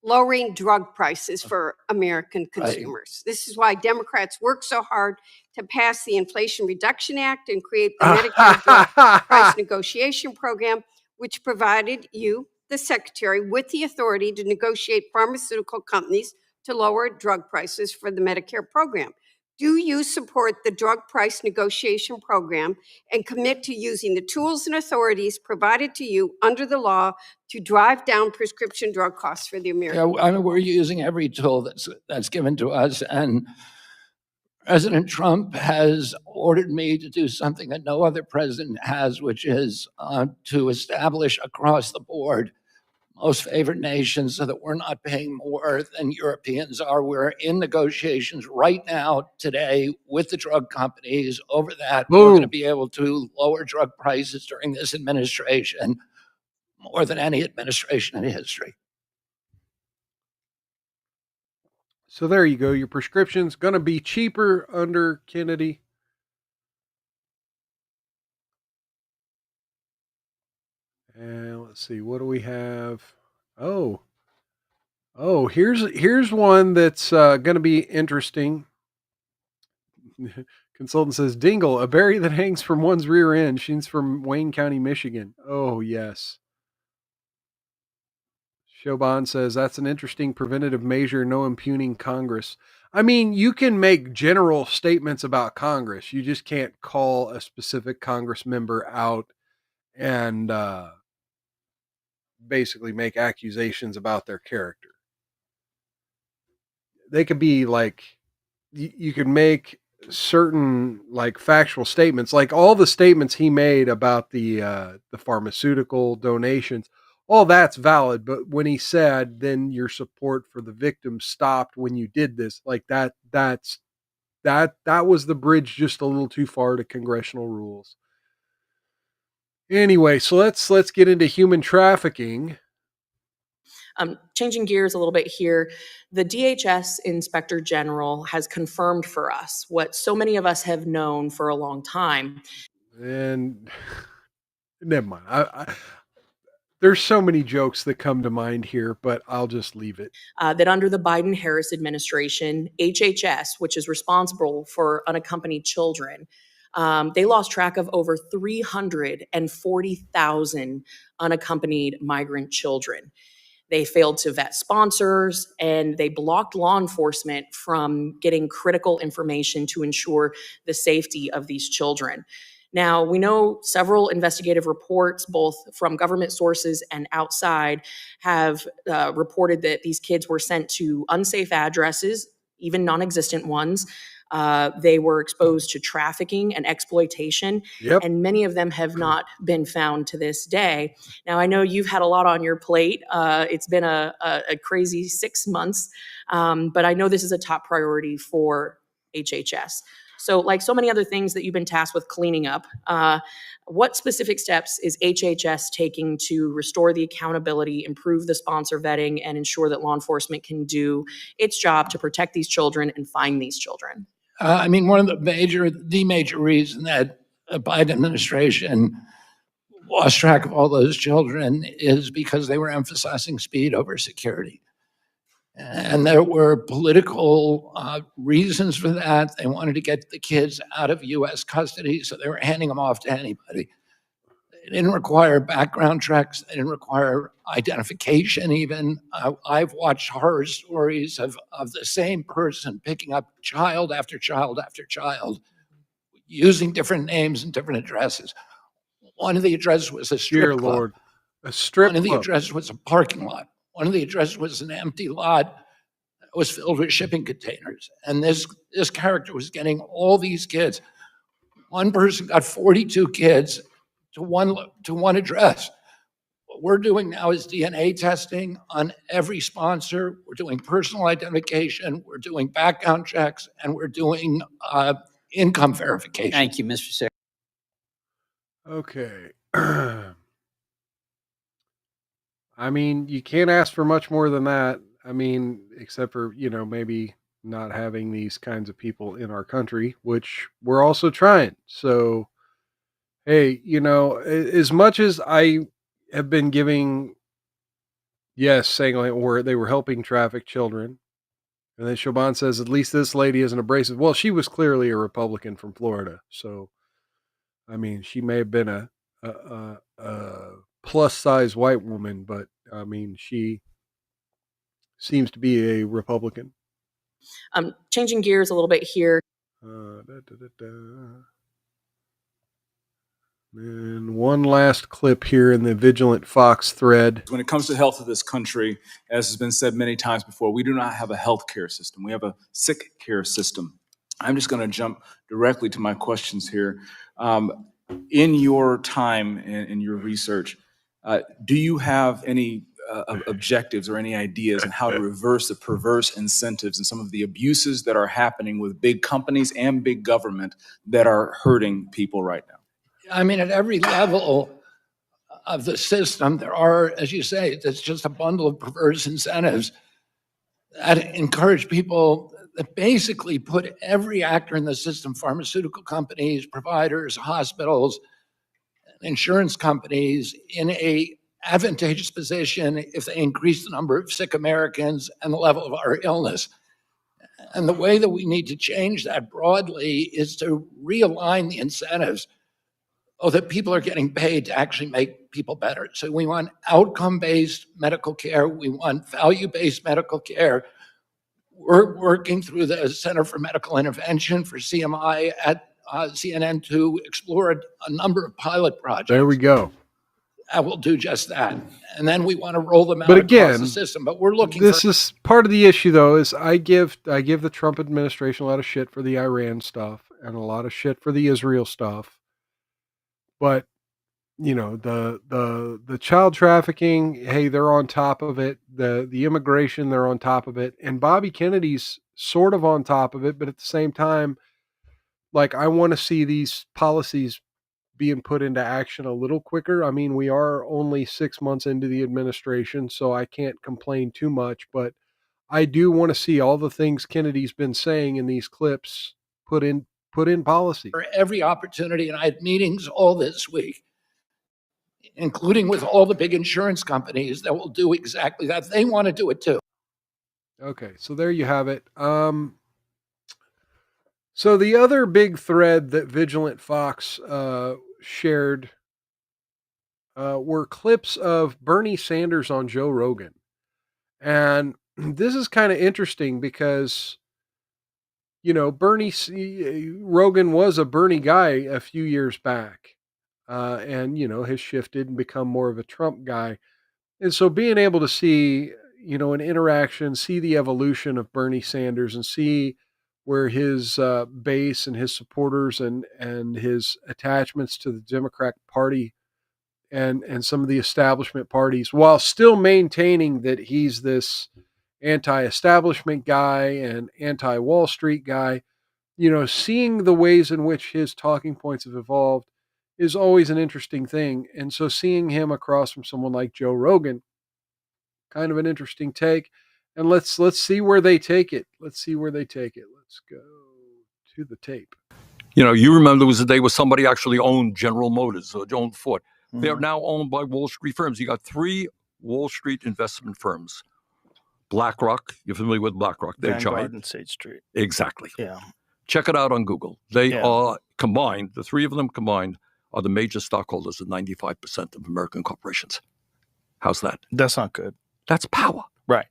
lowering drug prices for American consumers. This is why Democrats work so hard to pass the Inflation Reduction Act and create the Medicare drug price negotiation program, which provided you, the secretary, with the authority to negotiate pharmaceutical companies to lower drug prices for the Medicare program. Do you support the drug price negotiation program and commit to using the tools and authorities provided to you under the law to drive down prescription drug costs for the American people? I mean, we're using every tool that's given to us, and President Trump has ordered me to do something that no other president has, which is to establish across the board most favored nations so that we're not paying more than Europeans are. We're in negotiations right now, today, with the drug companies over that. We're going to be able to lower drug prices during this administration more than any administration in history. So there you go. Your prescription's going to be cheaper under Kennedy. And let's see, what do we have? Oh, here's one that's going to be interesting. Consultant says, Dingle, a berry that hangs from one's rear end. She's from Wayne County, Michigan. Oh, yes. Shoban says, that's an interesting preventative measure, no impugning Congress. I mean, you can make general statements about Congress. You just can't call a specific Congress member out and basically make accusations about their character. They could be like, you could make certain like factual statements, like all the statements he made about the pharmaceutical donations, all that's valid. But when he said, then your support for the victims stopped when you did this, like that was the bridge just a little too far to congressional rules. Anyway, so let's get into human trafficking. Changing gears a little bit here, the DHS Inspector General has confirmed for us what so many of us have known for a long time. And never mind. There's so many jokes that come to mind here, but I'll just leave it. That under the Biden-Harris administration, HHS, which is responsible for unaccompanied children, they lost track of over 340,000 unaccompanied migrant children. They failed to vet sponsors, and they blocked law enforcement from getting critical information to ensure the safety of these children. Now, we know several investigative reports, both from government sources and outside, have reported that these kids were sent to unsafe addresses, even non-existent ones. They were exposed to trafficking and exploitation, and many of them have not been found to this day. Now, I know you've had a lot on your plate. It's been a crazy 6 months, but I know this is a top priority for HHS. So like so many other things that you've been tasked with cleaning up, what specific steps is HHS taking to restore the accountability, improve the sponsor vetting, and ensure that law enforcement can do its job to protect these children and find these children? I mean, one of the major reason that the Biden administration lost track of all those children is because they were emphasizing speed over security. And there were political reasons for that. They wanted to get the kids out of U.S. custody, so they were handing them off to anybody. They didn't require background checks. They didn't require identification even. I've watched horror stories of the same person picking up child after child after child, using different names and different addresses. One of the addresses was a strip club. Lord. A strip One of the club. addresses was a parking lot. One of the addresses was an empty lot that was filled with shipping containers. And this character was getting all these kids. One person got 42 kids to one address. What we're doing now is DNA testing on every sponsor. We're doing personal identification. We're doing background checks, and we're doing income verification. Thank you, Mr. Secretary. Okay. I mean, you can't ask for much more than that. I mean, except for, maybe not having these kinds of people in our country, which we're also trying. So, hey, as much as I have been giving Yes, saying like they were helping traffic children. And then Chauvin says, at least this lady isn't abrasive. Well, she was clearly a Republican from Florida. So, I mean, she may have been a plus size white woman, but I mean, she seems to be a Republican. Changing gears a little bit here. And one last clip here in the Vigilant Fox thread. When it comes to the health of this country, as has been said many times before, we do not have a health care system. We have a sick care system. I'm just going to jump directly to my questions here. In your time and your research, do you have any objectives or any ideas on how to reverse the perverse incentives and some of the abuses that are happening with big companies and big government that are hurting people right now? I mean, at every level of the system, there are, as you say, it's just a bundle of perverse incentives that encourage people that basically put every actor in the system, pharmaceutical companies, providers, hospitals, insurance companies, in a advantageous position if they increase the number of sick Americans and the level of our illness. And the way that we need to change that broadly is to realign the incentives so that people are getting paid to actually make people better. So we want outcome-based medical care. We want value-based medical care. We're working through the Center for Medical Intervention for CMI at CNN to explore a number of pilot projects. There we go. That will do just that. And then we want to roll them out But across again, the system. But we're looking this for... is part of the issue, though, is I give the Trump administration a lot of shit for the Iran stuff and a lot of shit for the Israel stuff. But, you know, the child trafficking, hey, they're on top of it. The immigration, they're on top of it. And Bobby Kennedy's sort of on top of it, but at the same time, like, I want to see these policies being put into action a little quicker. I mean, we are only 6 months into the administration, so I can't complain too much, but I do want to see all the things Kennedy's been saying in these clips put in policy. For every opportunity, and I had meetings all this week, including with all the big insurance companies that will do exactly that. They want to do it too. Okay, so there you have it. So the other big thread that Vigilant Fox shared were clips of Bernie Sanders on Joe Rogan. And this is kind of interesting because, you know, Rogan was a Bernie guy a few years back, and, you know, has shifted and become more of a Trump guy. And so being able to see, you know, an interaction, see the evolution of Bernie Sanders and see where his base and his supporters and his attachments to the Democratic Party and some of the establishment parties, while still maintaining that he's this anti-establishment guy and anti-Wall Street guy, you know, seeing the ways in which his talking points have evolved is always an interesting thing. And so seeing him across from someone like Joe Rogan, kind of an interesting take. And let's see where they take it. Let's see where they take it. Let's go to the tape. You know, you remember there was a day where somebody actually owned General Motors or owned Ford. Mm-hmm. They are now owned by Wall Street firms. You got 3 Wall Street investment firms. BlackRock, you're familiar with BlackRock. They're giant. and State Street. Exactly. Yeah. Check it out on Google. They are combined, the 3 of them combined are the major stockholders of 95% of American corporations. How's that? That's not good. That's power. Right.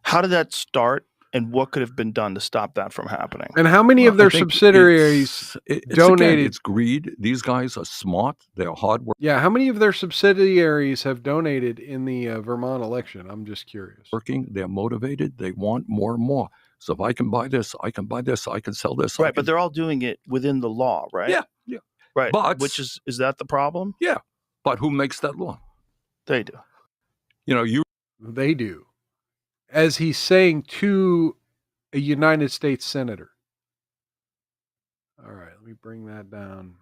How did that start, and what could have been done to stop that from happening? And how many of their subsidiaries donated? Again, it's greed. These guys are smart. They're hard work. Yeah, how many of their subsidiaries have donated in the Vermont election? I'm just curious. They're motivated. They want more and more. So if I can buy this, I can buy this, I can sell this. Right, but they're all doing it within the law, right? Yeah, yeah. Right, but, which is that the problem? Yeah, but who makes that law? They do. You know, They do. As he's saying to a United States senator. All right, let me bring that down.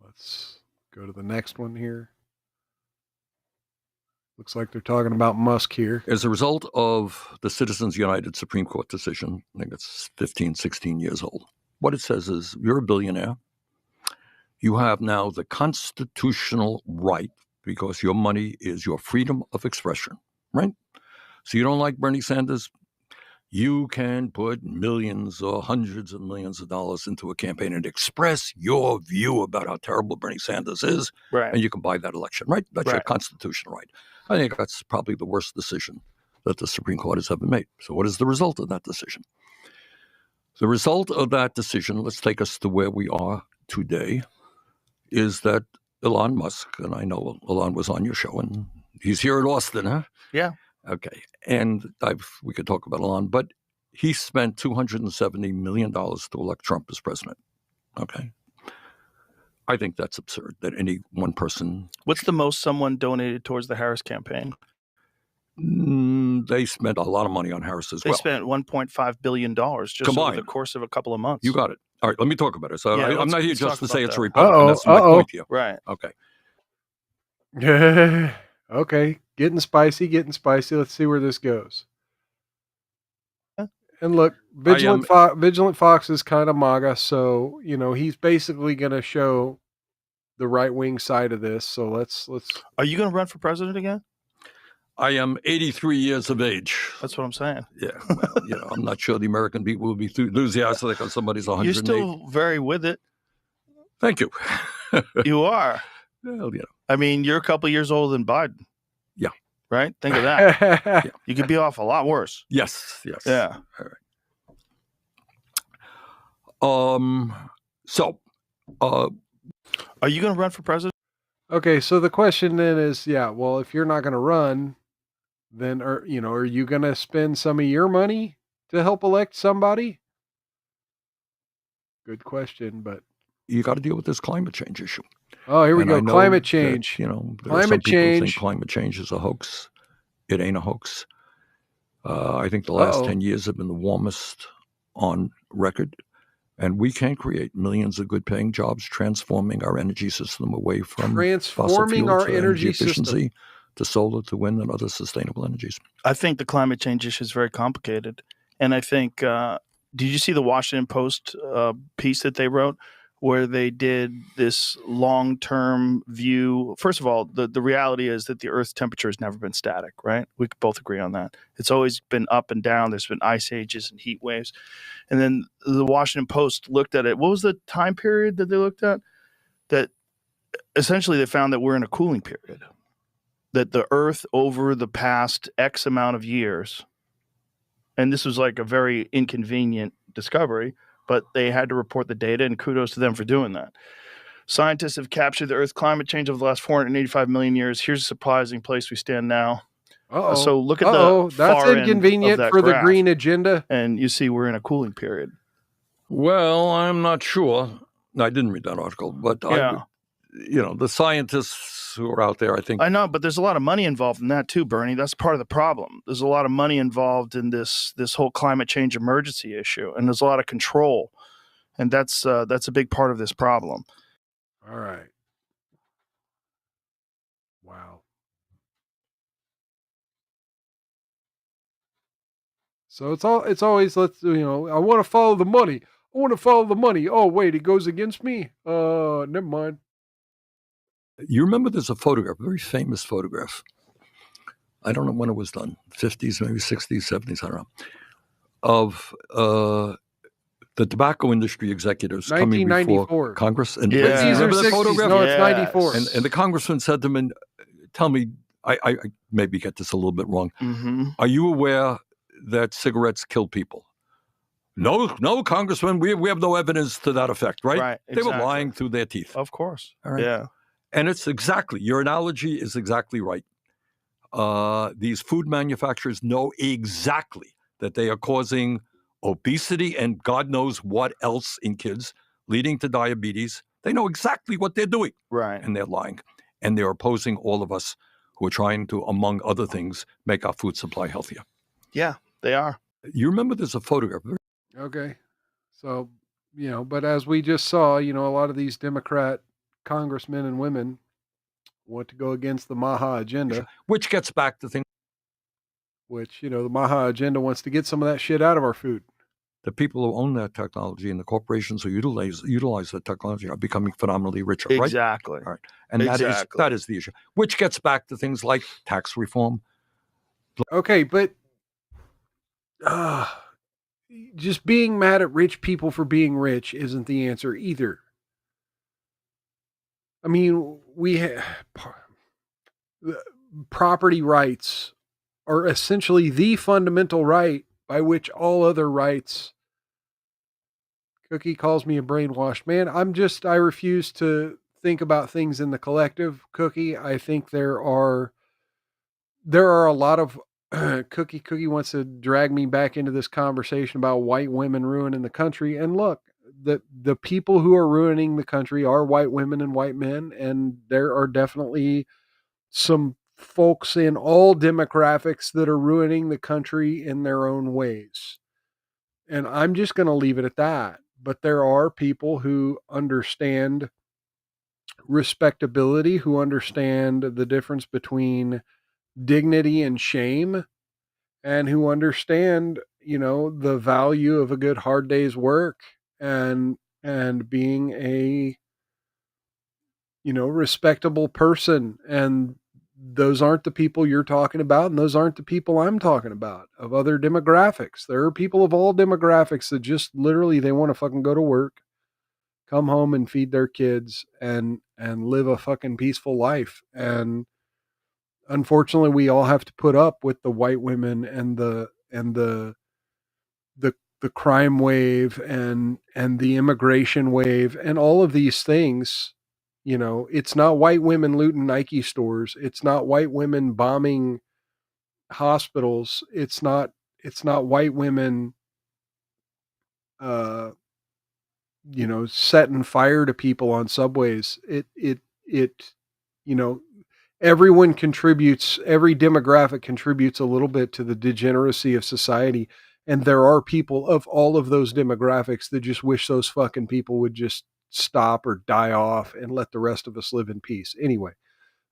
Let's go to the next one here. Looks like they're talking about Musk here. As a result of the Citizens United Supreme Court decision, I think it's 15, 16 years old, what it says is you're a billionaire. You have now the constitutional right, because your money is your freedom of expression, right? So you don't like Bernie Sanders? You can put millions or hundreds of millions of dollars into a campaign and express your view about how terrible Bernie Sanders is, Right. and you can buy that election, right? That's your Right. constitutional right. I think that's probably the worst decision that the Supreme Court has ever made. So what is the result of that decision? The result of that decision, let's take us to where we are today, is that Elon Musk, and I know Elon was on your show, and he's here in Austin, huh? Yeah. Okay. And we could talk about Elon, but he spent $270 million to elect Trump as president. Okay. I think that's absurd that any one person. What's the most someone donated towards the Harris campaign? They spent a lot of money on Harris as They well. spent $1.5 billion just Combined. over the course of a couple of months. You got it. All right, let me talk about it. So Yeah, I'm not here let's just talk to say about it's that. a Republican. That's my point here. Right. Okay. Okay, getting spicy. Let's see where this goes. And look, Vigilant Fox is kind of MAGA, so he's basically going to show the right wing side of this. So let's. Are you going to run for president again? I am 83 years of age. That's what I'm saying. Yeah, well, I'm not sure the American people will be enthusiastic on somebody's 108. You're still very with it. Thank you. You are. Well, I mean, you're a couple years older than Biden. Yeah. Right? Think of that. Yeah. You could be off a lot worse. Yes. Yeah. All right. So, are you going to run for president? Okay, so the question then is, well, if you're not going to run, then are you going to spend some of your money to help elect somebody? Good question, but you got to deal with this climate change issue. Oh, here we go. Climate change. There are some climate people who think change. Climate change is a hoax. It ain't a hoax. I think the last 10 years have been the warmest on record. And we can create millions of good-paying jobs, transforming our energy system away from fossil fuel to energy efficiency, to solar, to wind, and other sustainable energies. I think the climate change issue is very complicated. And I think, did you see the Washington Post piece that they wrote where they did this long-term view? First of all, the reality is that the Earth's temperature has never been static, right? We could both agree on that. It's always been up and down. There's been ice ages and heat waves. And then the Washington Post looked at it. What was the time period that they looked at? That essentially they found that we're in a cooling period. That the Earth over the past X amount of years, and this was like a very inconvenient discovery, but they had to report the data, and kudos to them for doing that. Scientists have captured the Earth's climate change over the last 485 million years. Here's a surprising place we stand now. So look at the that's far inconvenient end of that for graph, the green agenda. and you see we're in a cooling period. Well, I'm not sure. I didn't read that article, but Yeah. the scientists who are out there, I think. I know, but there's a lot of money involved in that too, Bernie. That's part of the problem. There's a lot of money involved in this whole climate change emergency issue, and there's a lot of control, and that's a big part of this problem. All right. Wow. So it's always I want to follow the money. Oh wait, it goes against me. Never mind. You remember there's a photograph, a very famous photograph. I don't know when it was done, 50s, maybe 60s, 70s, I don't know, of the tobacco industry executives coming before Congress. And These are 60s. Photograph? No, it's 94. And the congressman said to him, tell me, I maybe get this a little bit wrong. Mm-hmm. Are you aware that cigarettes kill people? No, Congressman, we have no evidence to that effect, right? Right, They were exactly. lying through their teeth. Of course. All right. Yeah. And it's exactly, your analogy is exactly right. These food manufacturers know exactly that they are causing obesity and God knows what else in kids, leading to diabetes. They know exactly what they're doing. Right. And they're lying. And they're opposing all of us who are trying to, among other things, make our food supply healthier. Yeah, they are. You remember there's a photograph. Okay. So, but as we just saw, a lot of these Democrat congressmen and women want to go against the Maha agenda. Which gets back to things. Which, the Maha agenda wants to get some of that shit out of our food. The people who own that technology and the corporations who utilize that technology are becoming phenomenally richer, right? Exactly. All right. And that is the issue, which gets back to things like tax reform. Okay, but just being mad at rich people for being rich isn't the answer either. I mean, property rights are essentially the fundamental right by which all other rights. Cookie calls me a brainwashed man. I refuse to think about things in the collective, Cookie. I think there are a lot of Cookie wants to drag me back into this conversation about white women ruining the country. And look, the people who are ruining the country are white women and white men, and there are definitely some folks in all demographics that are ruining the country in their own ways. And I'm just going to leave it at that. But there are people who understand respectability, who understand the difference between dignity and shame, and who understand, the value of a good hard day's work and being a, respectable person. And those aren't the people you're talking about, and those aren't the people I'm talking about of other demographics. There are people of all demographics that just literally they want to fucking go to work, come home and feed their kids and live a fucking peaceful life. And unfortunately, we all have to put up with the white women and the crime wave and the immigration wave and all of these things. It's not white women looting Nike stores. It's not white women bombing hospitals. It's not white women, setting fire to people on subways. Everyone contributes, every demographic contributes a little bit to the degeneracy of society. And there are people of all of those demographics that just wish those fucking people would just stop or die off and let the rest of us live in peace. Anyway,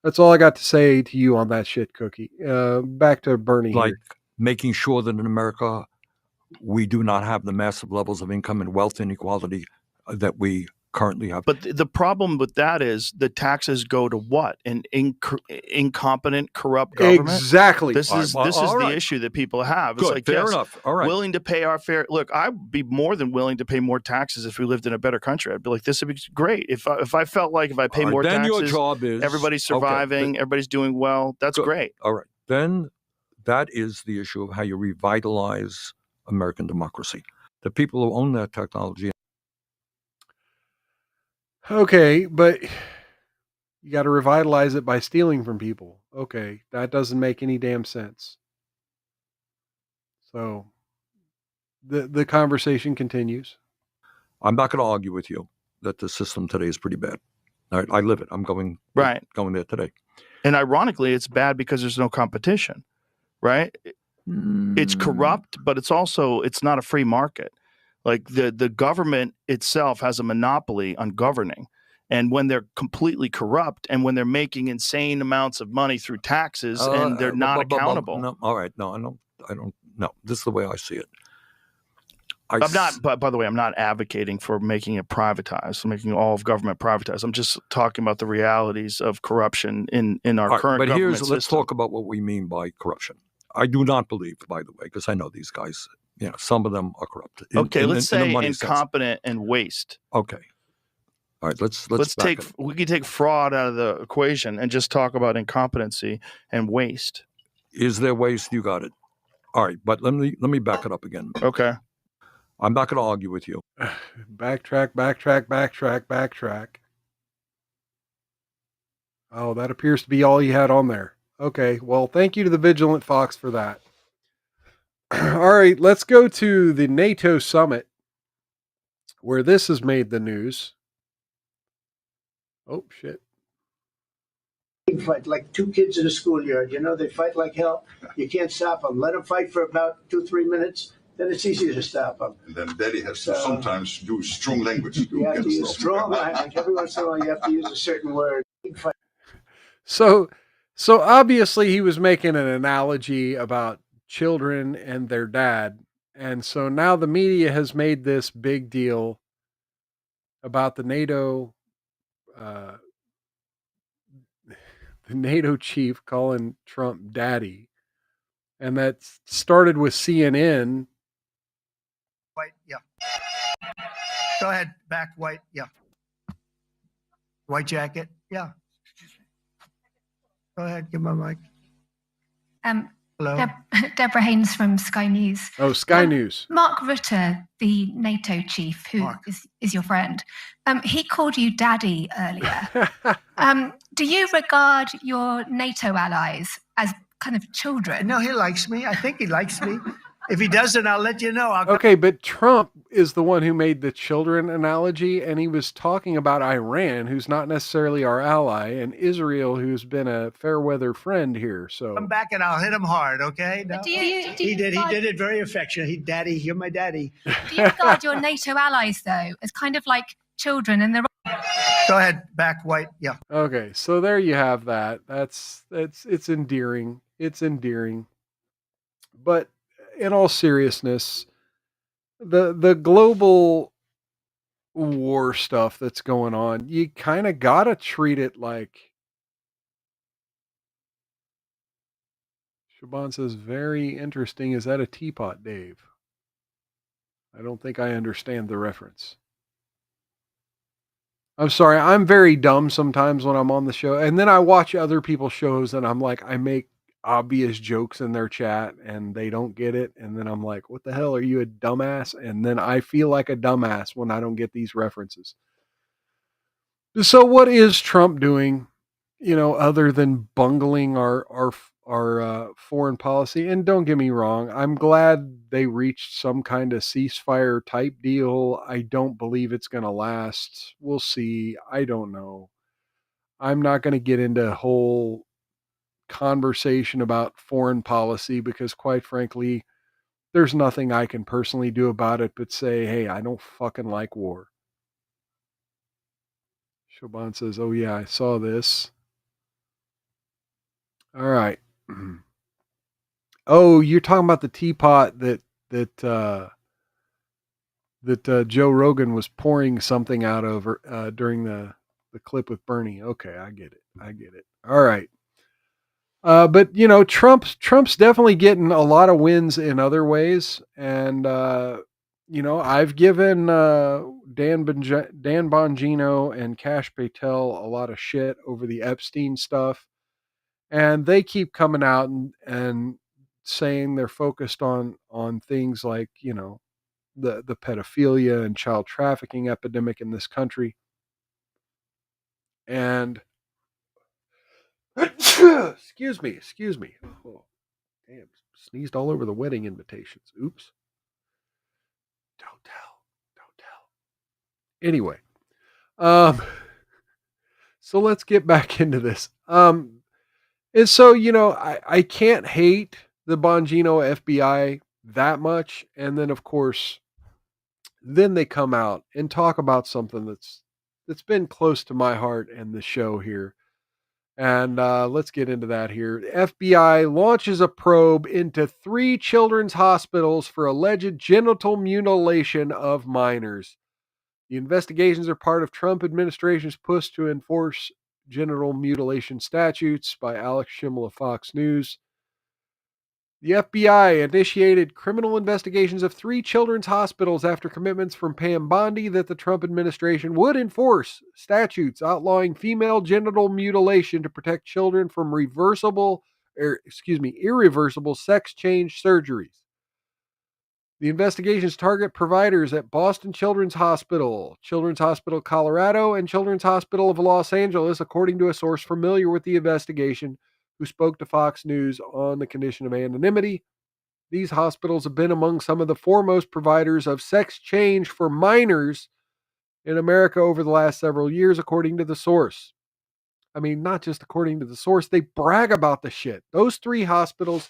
that's all I got to say to you on that shit, Cookie. Back to Bernie here. Making sure that in America, we do not have the massive levels of income and wealth inequality that we currently have. But the problem with that is the taxes go to what? An incompetent, corrupt government? Exactly. This is the issue that people have. It's Good, like, fair yes, enough. All right. willing to pay our fair. Look, I'd be more than willing to pay more taxes if we lived in a better country. I'd be like, this would be great. If I felt like if I pay more then taxes, your job is, everybody's surviving, everybody's doing well. That's great. All right. Then that is the issue of how you revitalize American democracy. The people who own that technology. Okay, but you got to revitalize it by stealing from people. Okay, that doesn't make any damn sense. So the conversation continues. I'm not going to argue with you that the system today is pretty bad. All right, I live it. I'm going there today. And ironically, it's bad because there's no competition, right? It's corrupt, but it's not a free market. Like the government itself has a monopoly on governing. And when they're completely corrupt and when they're making insane amounts of money through taxes and they're not accountable. No, all right. No, I don't know. This is the way I see it. But by the way, I'm not advocating for making it privatized, making all of government privatized. I'm just talking about the realities of corruption in our current government system. Let's talk about what we mean by corruption. I do not believe, by the way, because I know these guys, some of them are corrupt. Let's say incompetent and waste. Okay. All right, we can take fraud out of the equation and just talk about incompetency and waste. Is there waste? You got it. All right, but let me back it up again. Okay. I'm not going to argue with you. Backtrack. Oh, that appears to be all you had on there. Okay, well, thank you to the Vigilant Fox for that. All right, let's go to the NATO summit where this has made the news. Oh, shit. Fight like two kids in a schoolyard. They fight like hell. You can't stop them. Let them fight for about 2-3 minutes. Then it's easier to stop them. And then Daddy has to sometimes do strong language. You have to use strong language. Every once in a while, you have to use a certain word. So obviously he was making an analogy about children and their dad. And so now the media has made this big deal about the NATO chief calling Trump daddy. And that started with CNN. White, yeah. Go ahead, back white, yeah. White jacket, yeah. Go ahead, give my mic. Hello. Deborah Haynes from Sky News. Oh, Sky News. Mark Rutte, the NATO chief, who is your friend, he called you daddy earlier. Do you regard your NATO allies as kind of children? No, he likes me. I think he likes me. If he doesn't, I'll let you know. Okay, but Trump is the one who made the children analogy, and he was talking about Iran, who's not necessarily our ally, and Israel, who's been a fair weather friend here. So come back and I'll hit him hard, okay? No. He did it very affectionate. Daddy, you're my daddy. Do you regard your NATO allies, though, as kind of like children and they're... Go ahead, back white, yeah. Okay, so there you have that. It's endearing. It's endearing. But in all seriousness, the global war stuff that's going on, you kind of got to treat it like... Shaban says, very interesting. Is that a teapot, Dave? I don't think I understand the reference. I'm sorry. I'm very dumb sometimes when I'm on the show. And then I watch other people's shows and I'm like, I make obvious jokes in their chat and they don't get it. And then I'm like, what the hell? Are you a dumbass? And then I feel like a dumbass when I don't get these references. So what is Trump doing, other than bungling our foreign policy? And don't get me wrong, I'm glad they reached some kind of ceasefire type deal. I don't believe it's going to last. We'll see. I don't know. I'm not going to get into a whole conversation about foreign policy because, quite frankly, there's nothing I can personally do about it but say, hey, I don't fucking like war. Shaban says, oh yeah, I saw this. All right. Oh, you're talking about the teapot that Joe Rogan was pouring something out of during the clip with Bernie. Okay, I get it. All right. But Trump's definitely getting a lot of wins in other ways, and I've given Dan Bongino and Kash Patel a lot of shit over the Epstein stuff, and they keep coming out and saying they're focused on things like the pedophilia and child trafficking epidemic in this country. And excuse me. Oh, damn, sneezed all over the wedding invitations. Oops. Don't tell. Anyway, so let's get back into this. And so, I can't hate the Bongino FBI that much. And then, of course, then they come out and talk about something that's been close to my heart and the show here. And let's get into that here. The FBI launches a probe into 3 children's hospitals for alleged genital mutilation of minors. The investigations are part of Trump administration's push to enforce genital mutilation statutes by Alex Schimel of Fox News. The FBI initiated criminal investigations of 3 children's hospitals after commitments from Pam Bondi that the Trump administration would enforce statutes outlawing female genital mutilation to protect children from irreversible sex change surgeries. The investigations target providers at Boston Children's Hospital, Children's Hospital Colorado, and Children's Hospital of Los Angeles, according to a source familiar with the investigation who spoke to Fox News on the condition of anonymity. These hospitals have been among some of the foremost providers of sex change for minors in America over the last several years, according to the source. I mean, not just according to the source, they brag about the shit. Those 3 hospitals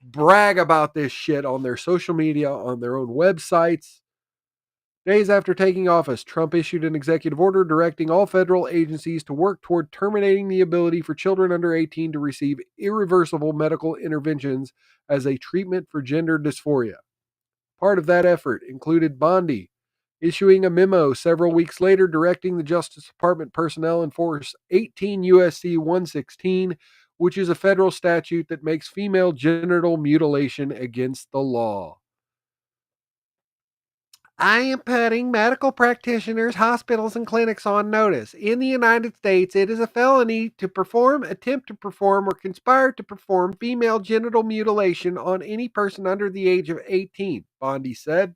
brag about this shit on their social media, on their own websites. Days after taking office, Trump issued an executive order directing all federal agencies to work toward terminating the ability for children under 18 to receive irreversible medical interventions as a treatment for gender dysphoria. Part of that effort included Bondi issuing a memo several weeks later directing the Justice Department personnel enforce 18 U.S.C. 116, which is a federal statute that makes female genital mutilation against the law. I am putting medical practitioners, hospitals, and clinics on notice. In the United States, it is a felony to perform, attempt to perform, or conspire to perform female genital mutilation on any person under the age of 18, Bondi said.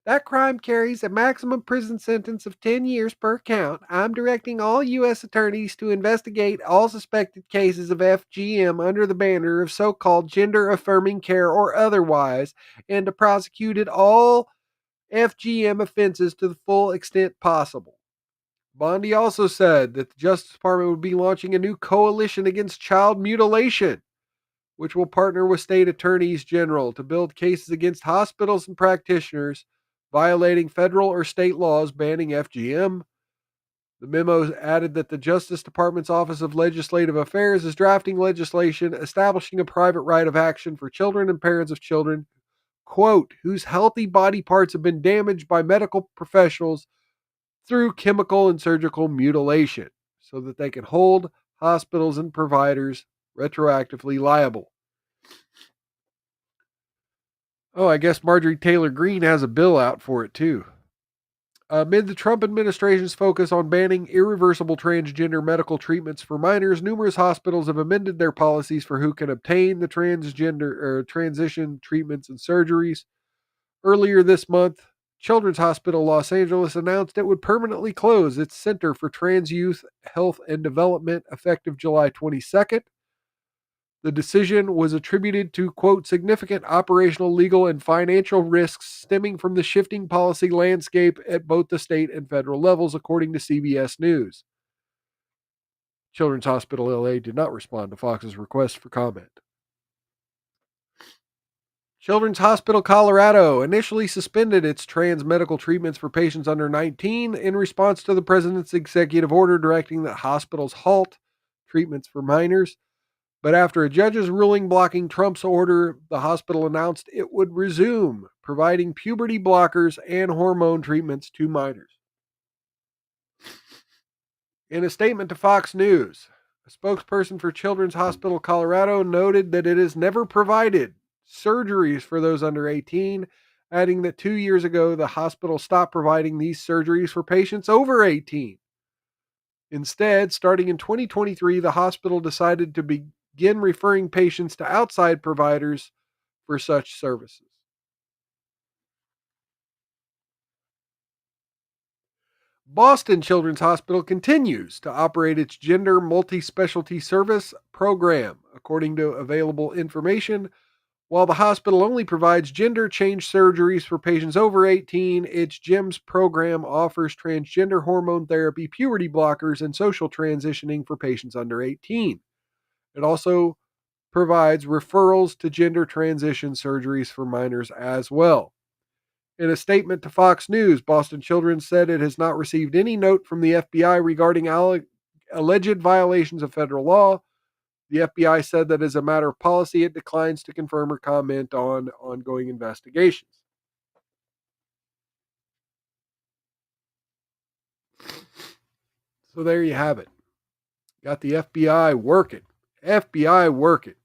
That crime carries a maximum prison sentence of 10 years per count. I'm directing all U.S. attorneys to investigate all suspected cases of FGM under the banner of so-called gender-affirming care or otherwise, and to prosecute all FGM offenses to the full extent possible. Bondi also said that the Justice Department would be launching a new coalition against child mutilation, which will partner with state attorneys general to build cases against hospitals and practitioners violating federal or state laws banning FGM. The memo added that the Justice Department's Office of Legislative Affairs is drafting legislation establishing a private right of action for children and parents of children, quote, whose healthy body parts have been damaged by medical professionals through chemical and surgical mutilation, so that they can hold hospitals and providers retroactively liable. Oh, I guess Marjorie Taylor Greene has a bill out for it too. Amid the Trump administration's focus on banning irreversible transgender medical treatments for minors, numerous hospitals have amended their policies for who can obtain the transition treatments and surgeries. Earlier this month, Children's Hospital Los Angeles announced it would permanently close its Center for Trans Youth Health and Development effective July 22nd. The decision was attributed to, quote, significant operational, legal, and financial risks stemming from the shifting policy landscape at both the state and federal levels, according to CBS News. Children's Hospital LA did not respond to Fox's request for comment. Children's Hospital Colorado initially suspended its trans medical treatments for patients under 19 in response to the president's executive order directing that hospitals halt treatments for minors. But after a judge's ruling blocking Trump's order, the hospital announced it would resume providing puberty blockers and hormone treatments to minors. In a statement to Fox News, a spokesperson for Children's Hospital Colorado noted that it has never provided surgeries for those under 18, adding that 2 years ago the hospital stopped providing these surgeries for patients over 18. Instead, starting in 2023, the hospital decided to begin referring patients to outside providers for such services. Boston Children's Hospital continues to operate its gender multi-specialty service program, according to available information. While the hospital only provides gender change surgeries for patients over 18, its GEMS program offers transgender hormone therapy, puberty blockers, and social transitioning for patients under 18. It also provides referrals to gender transition surgeries for minors as well. In a statement to Fox News, Boston Children's said it has not received any note from the FBI regarding alleged violations of federal law. The FBI said that as a matter of policy, it declines to confirm or comment on ongoing investigations. So there you have it. Got the FBI working. FBI working.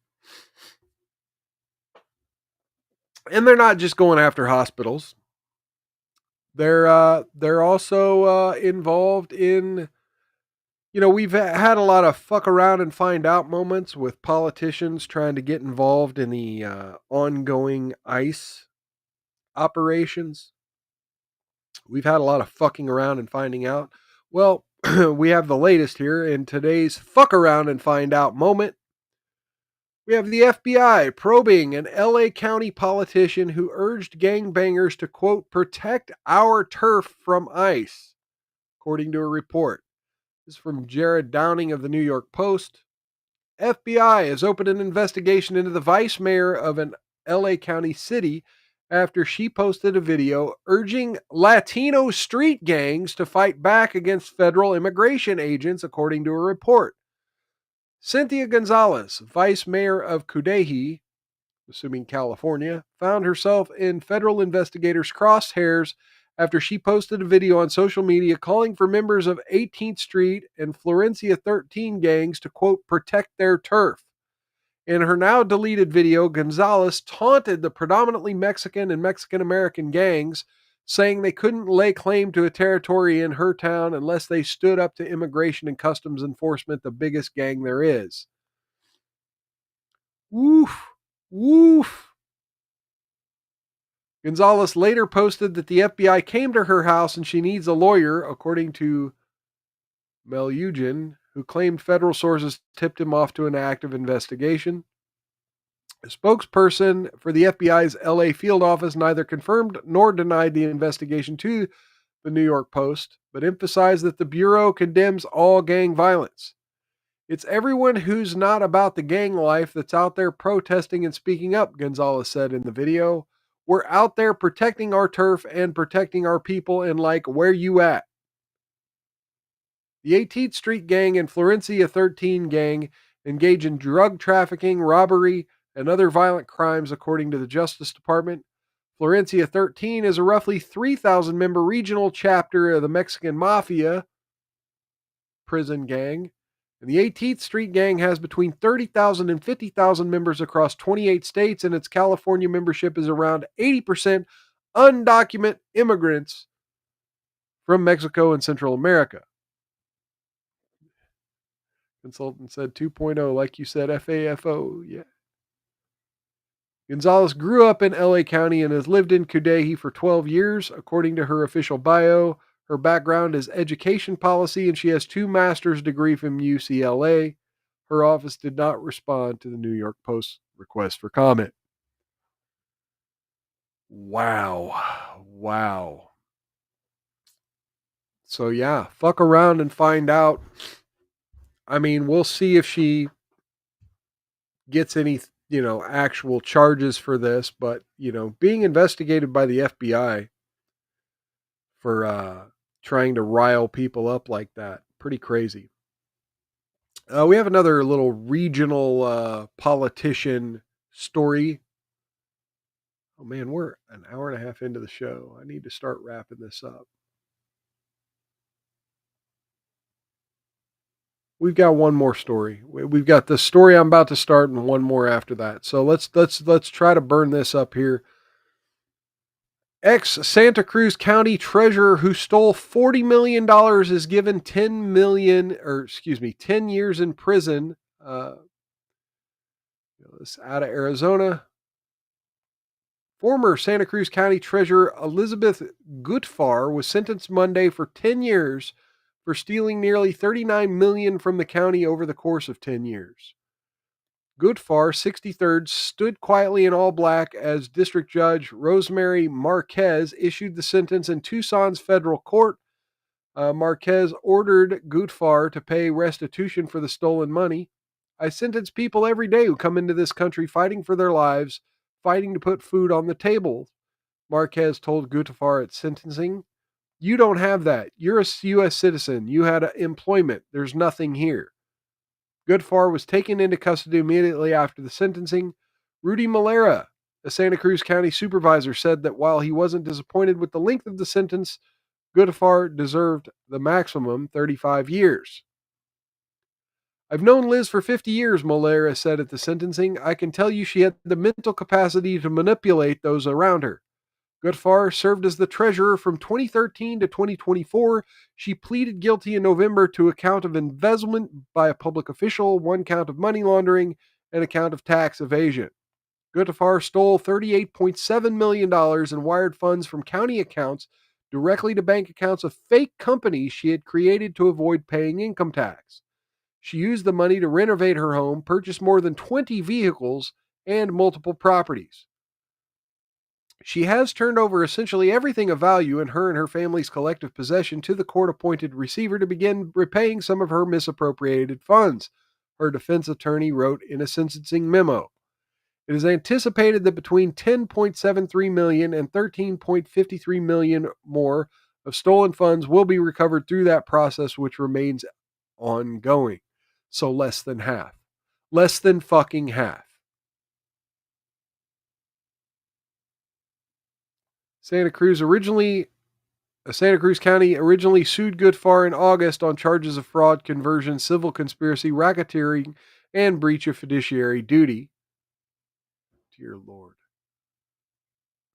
And they're not just going after hospitals. They're also involved in, we've had a lot of fuck around and find out moments with politicians trying to get involved in the ongoing ICE operations. We've had a lot of fucking around and finding out. Well, we have the latest here in today's fuck around and find out moment. We have the FBI probing an LA County politician who urged gangbangers to, quote, protect our turf from ICE, according to a report. This is from Jared Downing of the New York Post. FBI has opened an investigation into the vice mayor of an LA County city after she posted a video urging Latino street gangs to fight back against federal immigration agents, according to a report. Cynthia Gonzalez, vice mayor of Cudahy, assuming California, found herself in federal investigators' crosshairs after she posted a video on social media calling for members of 18th Street and Florencia 13 gangs to, quote, protect their turf. In her now deleted video, Gonzalez taunted the predominantly Mexican and Mexican-American gangs, saying they couldn't lay claim to a territory in her town unless they stood up to Immigration and Customs Enforcement, the biggest gang there is. Woof. Woof. Gonzalez later posted that the FBI came to her house and she needs a lawyer, according to Mel Eugen, who claimed federal sources tipped him off to an active investigation. A spokesperson for the FBI's LA field office neither confirmed nor denied the investigation to the New York Post, but emphasized that the Bureau condemns all gang violence. It's everyone who's not about the gang life that's out there protesting and speaking up, Gonzalez said in the video. We're out there protecting our turf and protecting our people, and like, where you at? The 18th Street Gang and Florencia 13 Gang engage in drug trafficking, robbery, and other violent crimes, according to the Justice Department. Florencia 13 is a roughly 3,000 member regional chapter of the Mexican Mafia prison gang. And the 18th Street Gang has between 30,000 and 50,000 members across 28 states, and its California membership is around 80% undocumented immigrants from Mexico and Central America. Consultant said 2.0, like you said, FAFO, yeah. Gonzalez grew up in LA County and has lived in Cudahy for 12 years, according to her official bio. Her background is education policy, and she has 2 master's degrees from UCLA. Her office did not respond to the New York Post's request for comment. Wow. Wow. So yeah, fuck around and find out. I mean, we'll see if she gets any, actual charges for this, but, being investigated by the FBI for trying to rile people up like that, pretty crazy. We have another little regional politician story. Oh man, we're an hour and a half into the show. I need to start wrapping this up. We've got one more story. We've got the story I'm about to start and one more after that. So let's try to burn this up here. Ex-Santa Cruz County treasurer who stole $40 million is given 10 years in prison. This out of Arizona. Former Santa Cruz County Treasurer Elizabeth Gutfar was sentenced Monday for 10 years for stealing nearly $39 million from the county over the course of 10 years. Gutfar, 63rd, stood quietly in all black as District Judge Rosemary Marquez issued the sentence in Tucson's federal court. Marquez ordered Gutfar to pay restitution for the stolen money. I sentence people every day who come into this country fighting for their lives, fighting to put food on the table, Marquez told Gutfar at sentencing. You don't have that. You're a U.S. citizen. You had employment. There's nothing here. Gutfar was taken into custody immediately after the sentencing. Rudy Malera, a Santa Cruz County supervisor, said that while he wasn't disappointed with the length of the sentence, Gutfar deserved the maximum 35 years. I've known Liz for 50 years, Malera said at the sentencing. I can tell you she had the mental capacity to manipulate those around her. Gutfar served as the treasurer from 2013 to 2024. She pleaded guilty in November to a count of embezzlement by a public official, 1 count of money laundering, and a count of tax evasion. Gutfar stole $38.7 million and wired funds from county accounts directly to bank accounts of fake companies she had created to avoid paying income tax. She used the money to renovate her home, purchase more than 20 vehicles, and multiple properties. She has turned over essentially everything of value in her and her family's collective possession to the court-appointed receiver to begin repaying some of her misappropriated funds, her defense attorney wrote in a sentencing memo. It is anticipated that between $10.73 million and $13.53 million more of stolen funds will be recovered through that process, which remains ongoing. So less than half. Less than fucking half. Santa Cruz County originally sued Goodfar in August on charges of fraud, conversion, civil conspiracy, racketeering, and breach of fiduciary duty. Dear Lord.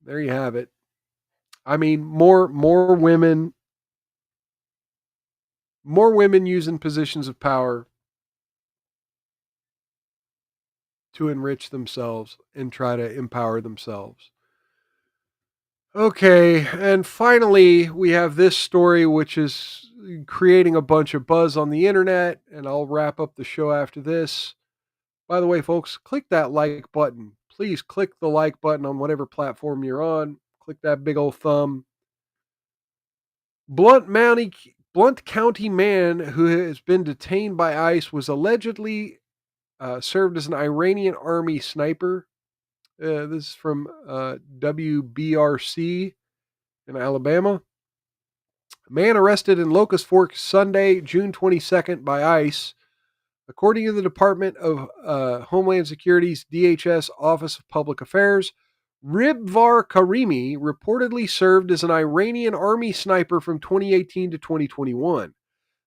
There you have it. I mean, more women using positions of power to enrich themselves and try to empower themselves. Okay, and finally, we have this story which is creating a bunch of buzz on the internet, and I'll wrap up the show after this. By the way, folks, click that like button. Please click the like button on whatever platform you're on. Click that big old thumb. Blunt County man who has been detained by ICE was allegedly served as an Iranian army sniper. This is from WBRC in Alabama. Man arrested in Locust Fork Sunday, June 22nd by ICE. According to the Department of Homeland Security's DHS Office of Public Affairs, Ribvar Karimi reportedly served as an Iranian army sniper from 2018 to 2021.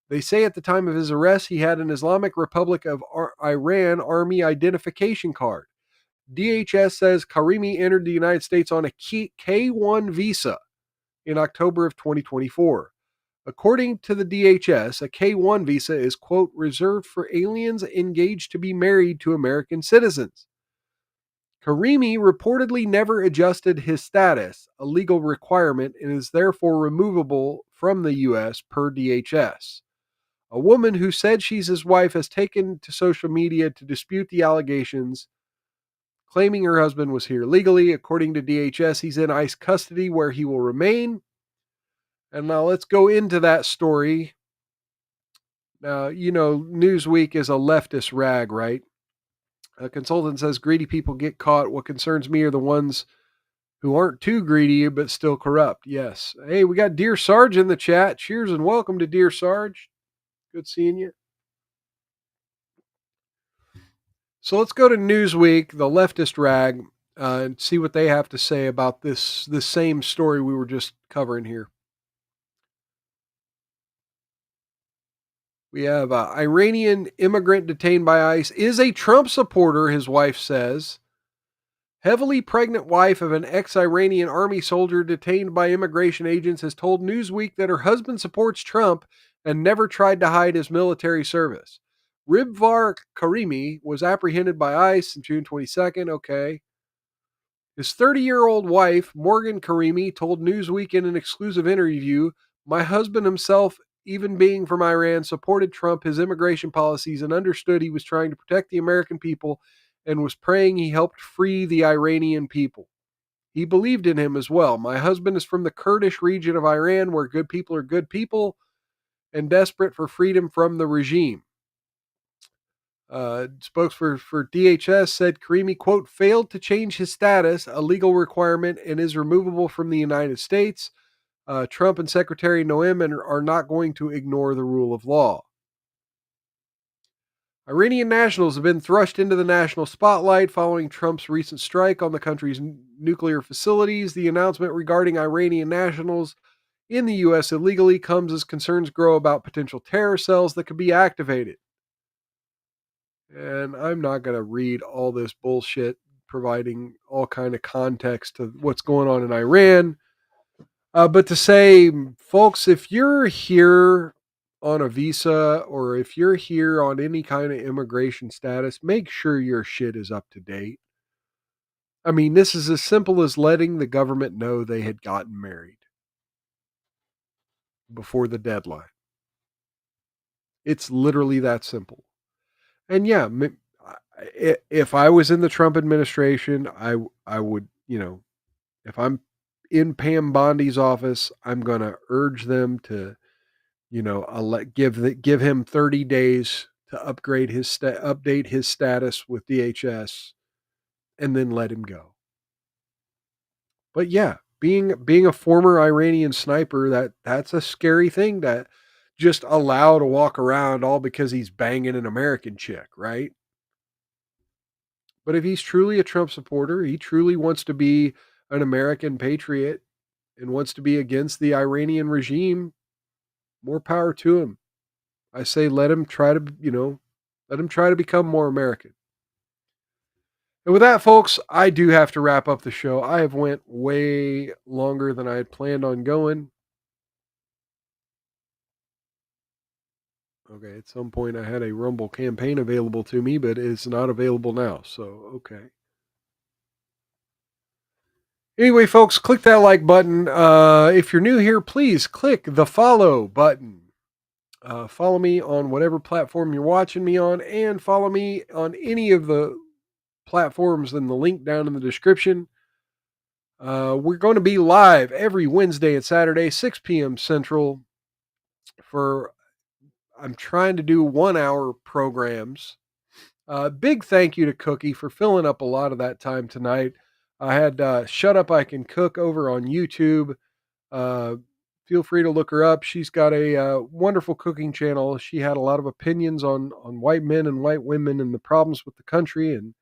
They say at the time of his arrest, he had an Islamic Republic of Iran Army identification card. DHS says Karimi entered the United States on a K-1 visa in October of 2024. According to the DHS, a K-1 visa is, quote, reserved for aliens engaged to be married to American citizens. Karimi reportedly never adjusted his status, a legal requirement, and is therefore removable from the U.S. per DHS. A woman who said she's his wife has taken to social media to dispute the allegations, claiming her husband was here legally. According to DHS, he's in ICE custody where he will remain. And now let's go into that story. Now, you know, Newsweek is a leftist rag, right? A consultant says greedy people get caught. What concerns me are the ones who aren't too greedy but still corrupt. Yes. Hey, we got Dear Sarge in the chat. Cheers and welcome to Dear Sarge. Good seeing you. So let's go to Newsweek, the leftist rag, and see what they have to say about this same story we were just covering here. We have Iranian immigrant detained by ICE is a Trump supporter, his wife says. Heavily pregnant wife of an ex-Iranian army soldier detained by immigration agents has told Newsweek that her husband supports Trump and never tried to hide his military service. Ribvar Karimi was apprehended by ICE on June 22nd. Okay. His 30-year-old wife, Morgan Karimi, told Newsweek in an exclusive interview, my husband himself, even being from Iran, supported Trump, his immigration policies, and understood he was trying to protect the American people and was praying he helped free the Iranian people. He believed in him as well. My husband is from the Kurdish region of Iran where good people are good people and desperate for freedom from the regime. Spokesperson for DHS said Karimi, quote, failed to change his status, a legal requirement, and is removable from the United States. Trump and Secretary Noem are not going to ignore the rule of law. Iranian nationals have been thrust into the national spotlight following Trump's recent strike on the country's nuclear facilities. The announcement regarding Iranian nationals in the U.S. illegally comes as concerns grow about potential terror cells that could be activated. And I'm not going to read all this bullshit providing all kind of context to what's going on in Iran. But to say, folks, if you're here on a visa or if you're here on any kind of immigration status, make sure your shit is up to date. I mean, this is as simple as letting the government know they had gotten married before the deadline. It's literally that simple. And yeah, if I was in the Trump administration, I would, you know, if I'm in Pam Bondi's office, I'm going to urge them to, you know, give him 30 days to update his status with DHS and then let him go. But yeah, being a former Iranian sniper, that's a scary thing to just allow to walk around all because he's banging an American chick, right? But if he's truly a Trump supporter, he truly wants to be an American patriot, and wants to be against the Iranian regime, more power to him. I say let him try to, let him try to become more American. And with that, folks, I do have to wrap up the show. I have went way longer than I had planned on going. Okay, at some point I had a Rumble campaign available to me, but it's not available now. So, okay. Anyway, folks, click that like button. If you're new here, please click the follow button. Follow me on whatever platform you're watching me on, and follow me on any of the platforms in the link down in the description. We're going to be live every Wednesday and Saturday, 6 p.m. Central. I'm trying to do 1 hour programs. Big thank you to Cookie for filling up a lot of that time tonight. I had Shut Up I Can Cook over on YouTube. Feel free to look her up. She's got a wonderful cooking channel. She had a lot of opinions on white men and white women and the problems with the country. And,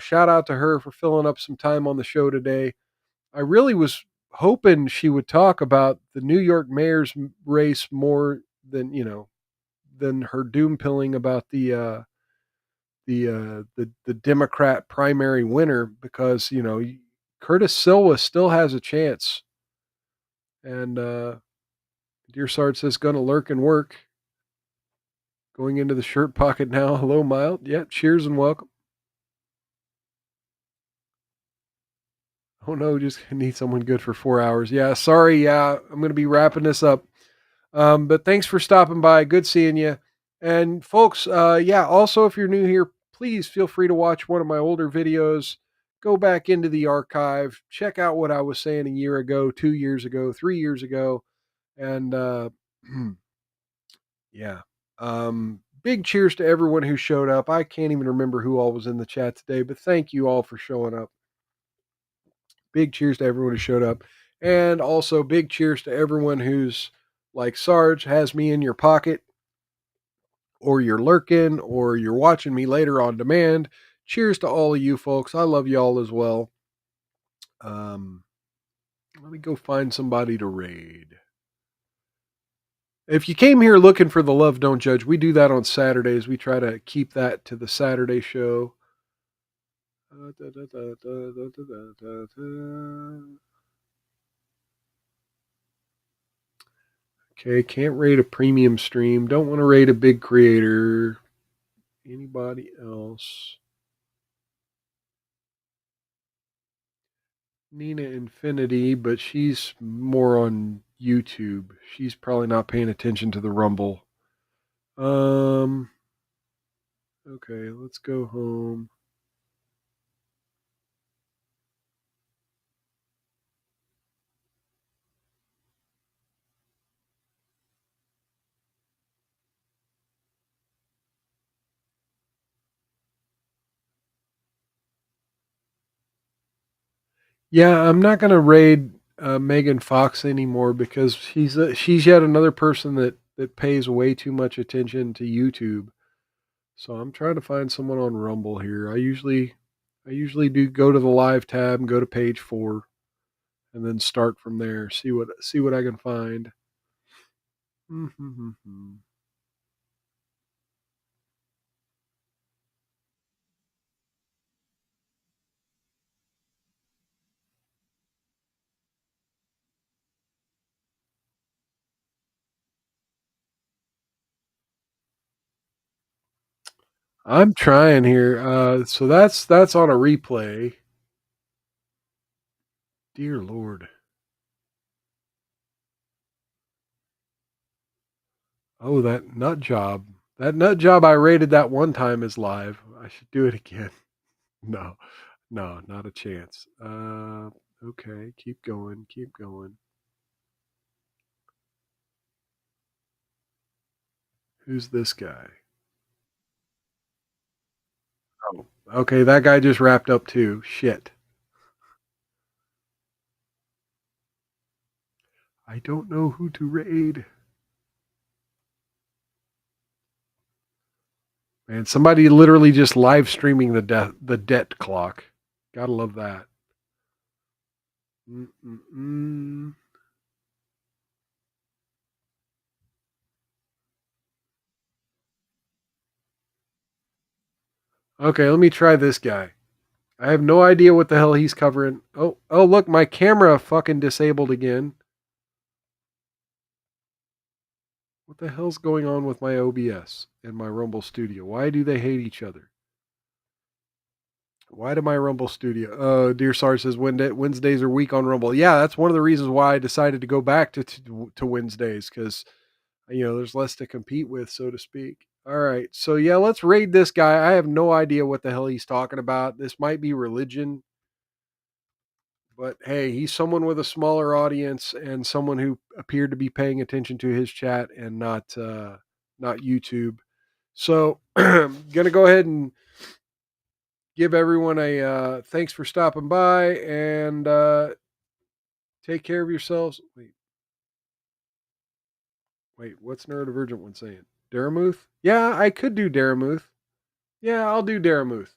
shout out to her for filling up some time on the show today. I really was hoping she would talk about the New York mayor's race more than, than her doom pilling about the Democrat primary winner, because Curtis Silva still has a chance. And Dear Sard says gonna lurk and work. Going into the shirt pocket now. Hello, Mild. Yeah, cheers and welcome. Oh no, just need someone good for 4 hours. Yeah, sorry. Yeah, I'm gonna be wrapping this up. But thanks for stopping by. Good seeing you. And folks, also if you're new here, please feel free to watch one of my older videos. Go back into the archive, check out what I was saying a year ago, 2 years ago, 3 years ago. And yeah. Big cheers to everyone who showed up. I can't even remember who all was in the chat today, but thank you all for showing up. Big cheers to everyone who showed up. And also big cheers to everyone who's like Sarge, has me in your pocket, or you're lurking, or you're watching me later on demand. Cheers to all of you folks. I love you all as well. Let me go find somebody to raid. If you came here looking for the Love Don't Judge, we do that on Saturdays. We try to keep that to the Saturday show. Okay, can't rate a premium stream. Don't want to rate a big creator. Anybody else? Nina Infinity, but she's more on YouTube. She's probably not paying attention to the Rumble. Okay, let's go home. Yeah, I'm not going to raid Megan Fox anymore, because she's yet another person that pays way too much attention to YouTube. So I'm trying to find someone on Rumble here. I usually do go to the live tab and go to page 4, and then start from there. See what I can find. I'm trying here. So that's on a replay. Dear Lord. Oh, that nut job. That nut job I rated that one time is live. I should do it again. No, not a chance. Okay, keep going. Who's this guy? Oh, okay, that guy just wrapped up too. Shit. I don't know who to raid. Man, somebody literally just live streaming the debt clock. Gotta love that. Okay, let me try this guy. I have no idea what the hell he's covering. Oh, look, my camera fucking disabled again. What the hell's going on with my OBS and my Rumble Studio? Why do they hate each other? Why do my Rumble Studio? Dear Sar says Wednesdays are weak on Rumble. Yeah, that's one of the reasons why I decided to go back to Wednesdays, because there's less to compete with, so to speak. All right, so yeah, let's raid this guy. I have no idea what the hell he's talking about. This might be religion, but hey, he's someone with a smaller audience and someone who appeared to be paying attention to his chat and not YouTube. So I'm gonna go ahead and give everyone a thanks for stopping by, and take care of yourselves. Wait, what's Neurodivergent one saying? Daramuth? Yeah, I could do Daramuth. Yeah, I'll do Daramuth.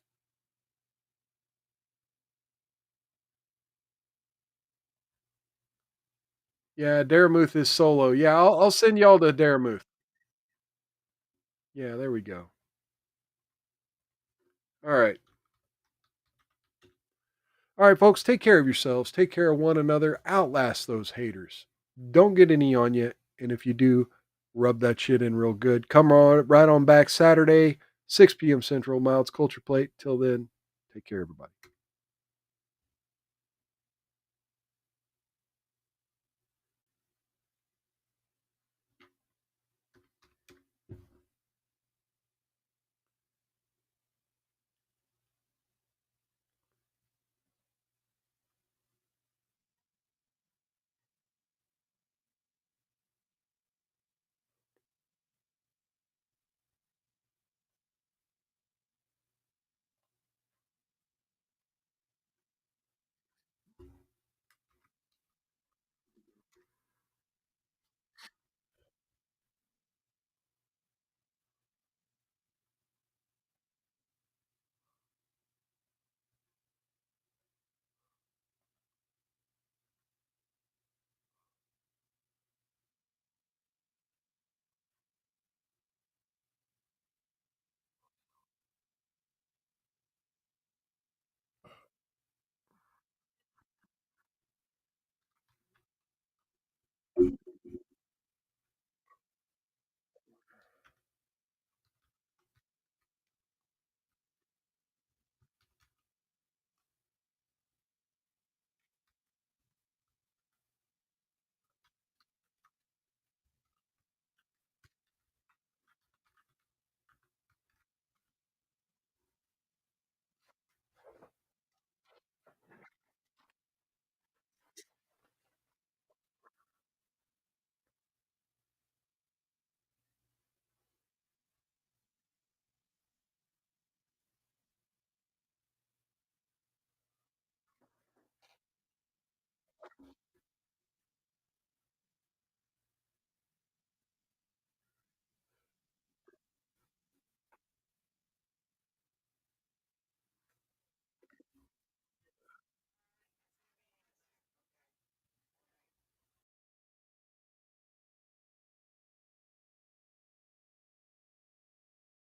Yeah, Daramuth is solo. Yeah, I'll send y'all to Daramuth. Yeah, there we go. All right. All right, folks, take care of yourselves. Take care of one another. Outlast those haters. Don't get any on you. And if you do, rub that shit in real good. Come on, right on back Saturday, 6 p.m. Central, Miles Culture Plate. Till then, take care, everybody.